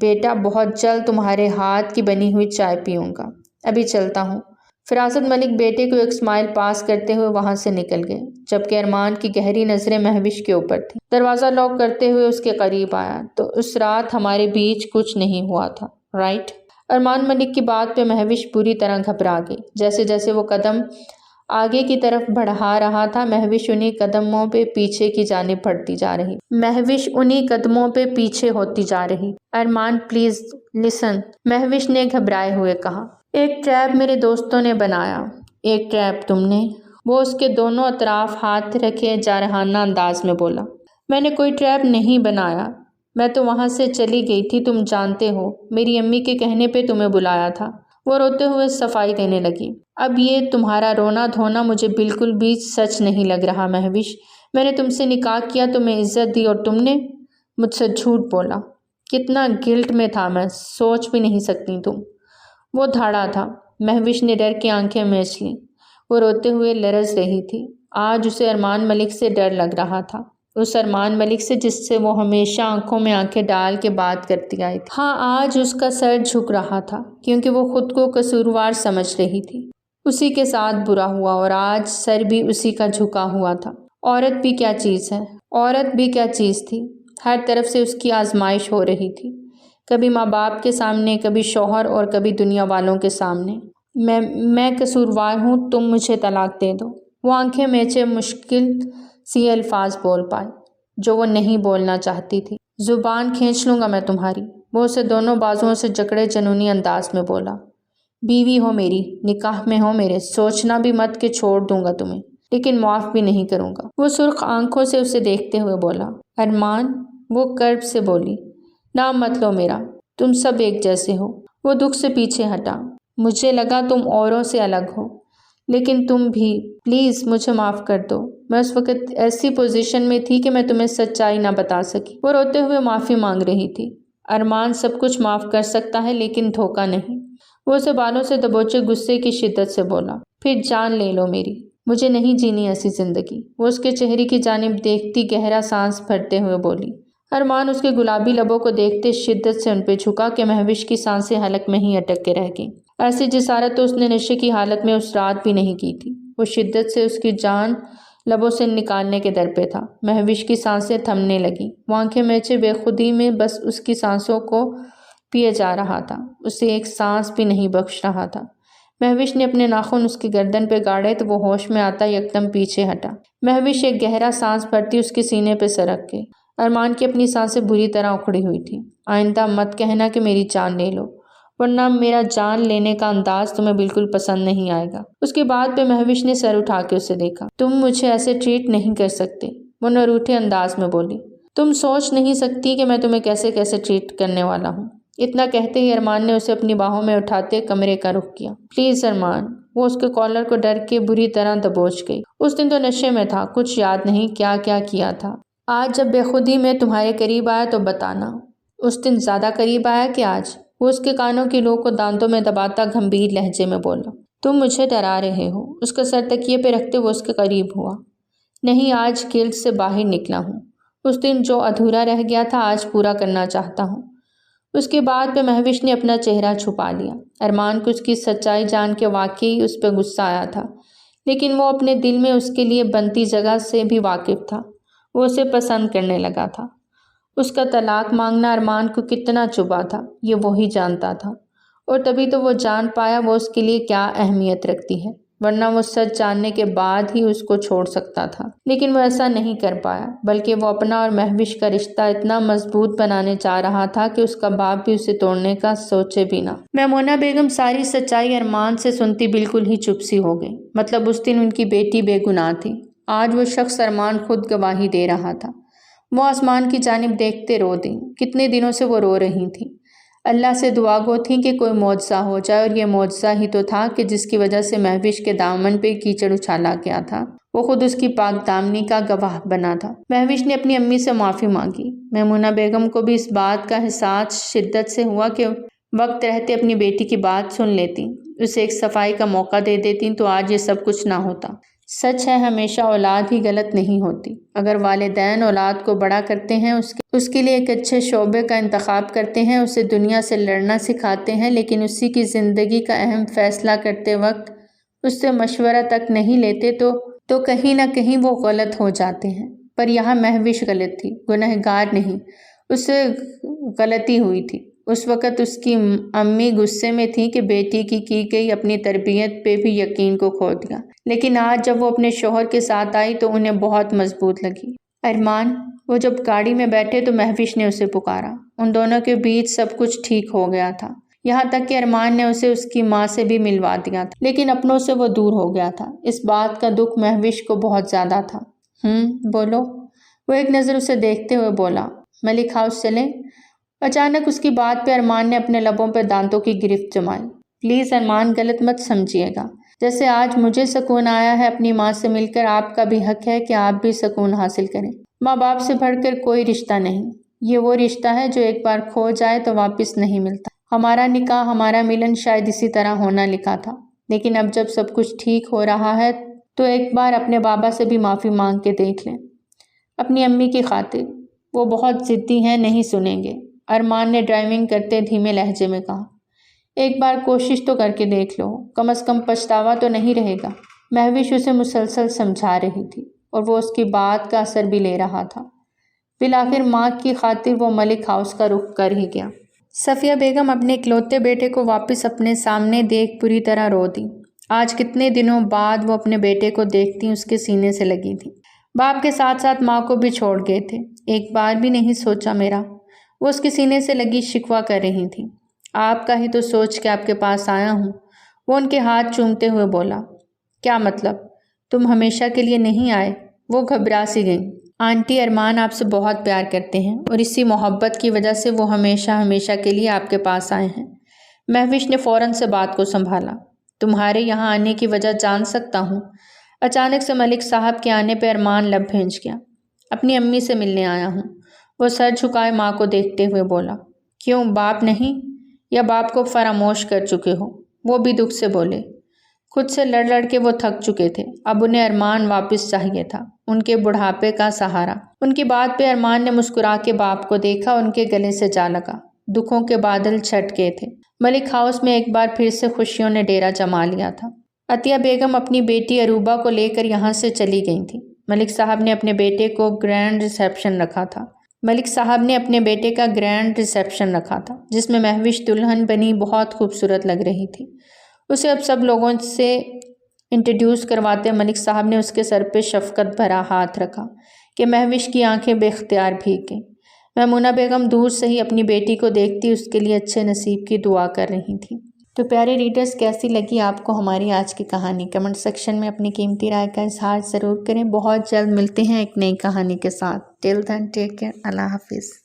بیٹا، بہت جلد تمہارے ہاتھ کی بنی ہوئی چائے پیوں گا، ابھی چلتا ہوں۔ فراست ملک بیٹے کو ایک اسمائل پاس کرتے ہوئے وہاں سے نکل گئے، جبکہ ارمان کی گہری نظریں مہوش کے اوپر تھیں۔ دروازہ لاک کرتے ہوئے اس کے قریب آیا۔ تو اس رات ہمارے بیچ کچھ نہیں ہوا تھا، رائٹ؟ ارمان ملک کی بات پہ مہوش پوری طرح گھبرا گئی۔ جیسے جیسے وہ قدم آگے کی طرف بڑھا رہا تھا، مہوش انہی قدموں پہ پیچھے کی جانب بڑھتی جا رہی۔ مہوش انہی قدموں پہ پیچھے ہوتی جا رہی۔ ارمان پلیز لسن، مہوش نے گھبرائے ہوئے کہا۔ ایک ٹریپ میرے دوستوں نے بنایا۔ ایک ٹریپ تم نے؟ وہ اس کے دونوں اطراف ہاتھ رکھے جارحانہ انداز میں بولا۔ میں نے کوئی ٹریپ نہیں بنایا، میں تو وہاں سے چلی گئی تھی، تم جانتے ہو، میری امی کے کہنے پہ تمہیں بلایا تھا۔ وہ روتے ہوئے صفائی دینے لگی۔ اب یہ تمہارا رونا دھونا مجھے بالکل بھی سچ نہیں لگ رہا مہوش۔ میں نے تم سے نکاح کیا، تمہیں عزت دی اور تم نے مجھ سے جھوٹ بولا۔ کتنا گلٹ میں تھا میں، سوچ بھی نہیں سکتی تم۔ وہ دھاڑا تھا۔ مہوش نے ڈر کی آنکھیں میچ لیں۔ وہ روتے ہوئے لرز رہی تھی۔ آج اسے ارمان ملک سے ڈر لگ رہا تھا، اس ارمان ملک سے جس سے وہ ہمیشہ آنکھوں میں آنکھیں ڈال کے بات کرتی آئی تھی۔ ہاں، آج اس کا سر جھک رہا تھا کیونکہ وہ خود کو قصوروار سمجھ رہی تھی۔ اسی کے ساتھ برا ہوا اور آج سر بھی اسی کا جھکا ہوا تھا۔ عورت بھی کیا چیز ہے، عورت بھی کیا چیز تھی، ہر طرف سے اس کی آزمائش ہو رہی تھی، کبھی ماں باپ کے سامنے، کبھی شوہر اور کبھی دنیا والوں کے سامنے۔ میں قصوروار ہوں، تم مجھے طلاق دے دو۔ وہ آنکھیں میچے مشکل سی الفاظ بول پائی جو وہ نہیں بولنا چاہتی تھی۔ زبان کھینچ لوں گا میں تمہاری، وہ اسے دونوں بازوؤں سے جکڑے جنونی انداز میں بولا۔ بیوی ہو میری، نکاح میں ہو میرے، سوچنا بھی مت کہ چھوڑ دوں گا تمہیں، لیکن معاف بھی نہیں کروں گا۔ وہ سرخ آنکھوں سے اسے دیکھتے ہوئے بولا۔ ارمان، وہ کرب سے بولی، نام مت لو میرا، تم سب ایک جیسے ہو۔ وہ دکھ سے پیچھے ہٹا۔ مجھے لگا تم اوروں سے الگ ہو، لیکن تم بھی، پلیز مجھے معاف کر دو، میں اس وقت ایسی پوزیشن میں تھی کہ میں تمہیں سچائی نہ بتا سکی۔ وہ روتے ہوئے معافی مانگ رہی تھی۔ ارمان سب کچھ معاف کر سکتا ہے لیکن دھوکہ نہیں۔ وہ اسے بالوں سے دبوچے غصے کی شدت سے بولا۔ پھر جان لے لو میری، مجھے نہیں جینی ایسی زندگی۔ وہ اس کے چہرے کی جانب دیکھتی گہرا سانس بھرتے ہوئے بولی۔ ارمان اس کے گلابی لبوں کو دیکھتے شدت سے ان پہ جھکا کہ مہوش کی سانسیں حلق میں ہی اٹک کے رہ گئیں۔ ایسی جسارت تو اس نے نشے کی حالت میں اس رات بھی نہیں کی تھی۔ وہ شدت سے اس کی جان لبوں سے نکالنے کے در پہ تھا۔ مہوش کی سانسیں تھمنے لگیں۔ وہ آنکھیں میچے بے خودی میں بس اس کی سانسوں کو پیے جا رہا تھا، اسے ایک سانس بھی نہیں بخش رہا تھا۔ مہوش نے اپنے ناخن اس کی گردن پہ گاڑے تو وہ ہوش میں آتا یکدم پیچھے ہٹا۔ مہوش ایک گہرا سانس بھرتی اس کے سینے پہ سرک گئی۔ ارمان کی اپنی سانسیں بری طرح اکھڑی ہوئی تھی۔ آئندہ مت کہنا کہ میری جان لے لو، ورنہ میرا جان لینے کا انداز تمہیں بالکل پسند نہیں آئے گا۔ اس کی بات پہ مہوش نے سر اٹھا کے اسے دیکھا۔ تم مجھے ایسے ٹریٹ نہیں کر سکتے، وہ نروٹھے انداز میں بولی۔ تم سوچ نہیں سکتی کہ میں تمہیں کیسے کیسے ٹریٹ کرنے والا ہوں۔ اتنا کہتے ہی ارمان نے اسے اپنی باہوں میں اٹھاتے کمرے کا رخ کیا۔ پلیز ارمان، وہ اس کے کالر کو ڈر کے بری طرح دبوچ گئی۔ اس دن تو نشے میں تھا، کچھ یاد نہیں کیا کیا کیا تھا۔ آج جب بے خودی میں تمہارے قریب آیا تو بتانا۔ اس دن زیادہ قریب آیا کہ آج؟ وہ اس کے کانوں کی لو کو دانتوں میں دباتا گھمبیر لہجے میں بولا۔ تم مجھے ڈرا رہے ہو۔ اس کا سر تکیے پہ رکھتے وہ اس کے قریب ہوا۔ نہیں، آج گلٹ سے باہر نکلا ہوں۔ اس دن جو ادھورا رہ گیا تھا آج پورا کرنا چاہتا ہوں۔ اس کے بعد پہ مہوش نے اپنا چہرہ چھپا لیا۔ ارمان کو اس کی سچائی جان کے واقعی اس پہ غصہ آیا تھا، لیکن وہ اپنے دل میں اس کے لیے بنتی جگہ سے بھی واقف تھا۔ وہ اسے پسند کرنے لگا تھا۔ اس کا طلاق مانگنا ارمان کو کتنا چبھا تھا یہ وہی جانتا تھا، اور تبھی تو وہ جان پایا وہ اس کے لیے کیا اہمیت رکھتی ہے، ورنہ وہ سچ جاننے کے بعد ہی اس کو چھوڑ سکتا تھا۔ لیکن وہ ایسا نہیں کر پایا، بلکہ وہ اپنا اور مہوش کا رشتہ اتنا مضبوط بنانے چاہ رہا تھا کہ اس کا باپ بھی اسے توڑنے کا سوچے بھی نہ۔ میمونہ بیگم ساری سچائی ارمان سے سنتی بالکل ہی چپ سی ہو گئی۔ مطلب اس دن ان کی بیٹی بے گناہ تھی، آج وہ شخص ارمان خود گواہی دے رہا تھا۔ وہ آسمان کی جانب دیکھتے رو دیں۔ کتنے دنوں سے وہ رو رہی تھیں، اللہ سے دعا گو تھیں کہ کوئی معجزہ ہو جائے، اور یہ معجزہ ہی تو تھا کہ جس کی وجہ سے مہوش کے دامن پہ کیچڑ اچھالا گیا تھا، وہ خود اس کی پاک دامنی کا گواہ بنا تھا۔ مہوش نے اپنی امی سے معافی مانگی۔ میمونہ بیگم کو بھی اس بات کا احساس شدت سے ہوا کہ وقت رہتے اپنی بیٹی کی بات سن لیتی، اسے ایک صفائی کا موقع دے دیتی تو آج یہ سب کچھ نہ ہوتا۔ سچ ہے، ہمیشہ اولاد ہی غلط نہیں ہوتی۔ اگر والدین اولاد کو بڑا کرتے ہیں، اس کے لیے ایک اچھے شعبے کا انتخاب کرتے ہیں، اسے دنیا سے لڑنا سکھاتے ہیں، لیکن اسی کی زندگی کا اہم فیصلہ کرتے وقت اس سے مشورہ تک نہیں لیتے تو کہیں نہ کہیں وہ غلط ہو جاتے ہیں۔ پر یہاں مہوش غلط تھی، گنہگار نہیں، اس سے غلطی ہوئی تھی۔ اس وقت اس کی امی غصے میں تھی کہ بیٹی کی گئی اپنی تربیت پہ بھی یقین کو کھو دیا، لیکن آج جب وہ اپنے شوہر کے ساتھ آئی تو انہیں بہت مضبوط لگی۔ ارمان، وہ جب گاڑی میں بیٹھے تو مہوش نے اسے پکارا۔ ان دونوں کے بیچ سب کچھ ٹھیک ہو گیا تھا، یہاں تک کہ ارمان نے اسے اس کی ماں سے بھی ملوا دیا تھا، لیکن اپنوں سے وہ دور ہو گیا تھا۔ اس بات کا دکھ مہوش کو بہت زیادہ تھا۔ بولو، وہ ایک نظر اسے دیکھتے ہوئے بولا۔ ملک ہاؤس چلیں؟ اچانک اس کی بات پہ ارمان نے اپنے لبوں پہ دانتوں کی گرفت جمائی۔ پلیز ارمان، غلط مت سمجھیے گا، جیسے آج مجھے سکون آیا ہے اپنی ماں سے مل کر، آپ کا بھی حق ہے کہ آپ بھی سکون حاصل کریں۔ ماں باپ سے بڑھ کر کوئی رشتہ نہیں، یہ وہ رشتہ ہے جو ایک بار کھو جائے تو واپس نہیں ملتا۔ ہمارا نکاح، ہمارا ملن شاید اسی طرح ہونا لکھا تھا، لیکن اب جب سب کچھ ٹھیک ہو رہا ہے تو ایک بار اپنے بابا سے بھی معافی مانگ کے دیکھ لیں، اپنی امی کی خاطر، وہ بہت ضدی ہیں، نہیں سنیں گے۔ ارمان نے ڈرائیونگ کرتے دھیمے لہجے میں کہا۔ ایک بار کوشش تو کر کے دیکھ لو، کم از کم پچھتاوا تو نہیں رہے گا۔ مہوش اسے مسلسل سمجھا رہی تھی اور وہ اس کی بات کا اثر بھی لے رہا تھا۔ بالآخر ماں کی خاطر وہ ملک ہاؤس کا رخ کر ہی گیا۔ صفیہ بیگم اپنے اکلوتے بیٹے کو واپس اپنے سامنے دیکھ بری طرح رو دی۔ آج کتنے دنوں بعد وہ اپنے بیٹے کو دیکھتی اس کے سینے سے لگی تھی۔ باپ کے ساتھ ساتھ ماں کو بھی چھوڑ گئے تھے، ایک بار بھی نہیں سوچا میرا، وہ اس کے سینے سے لگی شکوہ کر رہی تھی۔ آپ کا ہی تو سوچ کے آپ کے پاس آیا ہوں، وہ ان کے ہاتھ چومتے ہوئے بولا۔ کیا مطلب؟ تم ہمیشہ کے لیے نہیں آئے؟ وہ گھبرا سی گئیں۔ آنٹی، ارمان آپ سے بہت پیار کرتے ہیں اور اسی محبت کی وجہ سے وہ ہمیشہ کے لیے آپ کے پاس آئے ہیں۔ مہوش نے فوراً سے بات کو سنبھالا۔ تمہارے یہاں آنے کی وجہ جان سکتا ہوں؟ اچانک سے ملک صاحب کے آنے پہ ارمان لب بھینچ گیا۔ اپنی امی سے ملنے آیا ہوں، وہ سر جھکائے ماں کو دیکھتے ہوئے بولا۔ کیوں، باپ نہیں؟ یا باپ کو فراموش کر چکے ہو؟ وہ بھی دکھ سے بولے۔ خود سے لڑ لڑ کے وہ تھک چکے تھے، اب انہیں ارمان واپس چاہیے تھا، ان کے بڑھاپے کا سہارا۔ ان کی بات پہ ارمان نے مسکرا کے باپ کو دیکھا، ان کے گلے سے جا لگا۔ دکھوں کے بادل چھٹ گئے تھے۔ ملک ہاؤس میں ایک بار پھر سے خوشیوں نے ڈیرا جما لیا تھا۔ عطیہ بیگم اپنی بیٹی عروبہ کو لے کر یہاں سے چلی گئی تھیں۔ ملک صاحب نے اپنے بیٹے کا گرینڈ ریسیپشن رکھا تھا جس میں مہوش دلہن بنی بہت خوبصورت لگ رہی تھی۔ اسے اب سب لوگوں سے انٹروڈیوس کرواتے ملک صاحب نے اس کے سر پہ شفقت بھرا ہاتھ رکھا کہ مہوش کی آنکھیں بے اختیار بھیگ گئیں۔ میمونہ بیگم دور سے ہی اپنی بیٹی کو دیکھتی اس کے لیے اچھے نصیب کی دعا کر رہی تھیں۔ تو پیارے ریڈرز، کیسی لگی آپ کو ہماری آج کی کہانی؟ کمنٹ سیکشن میں اپنی قیمتی رائے کا اظہار ضرور کریں۔ بہت جلد ملتے ہیں ایک نئی کہانی کے ساتھ۔ ٹل دین ٹیک کیئر۔ اللہ حافظ۔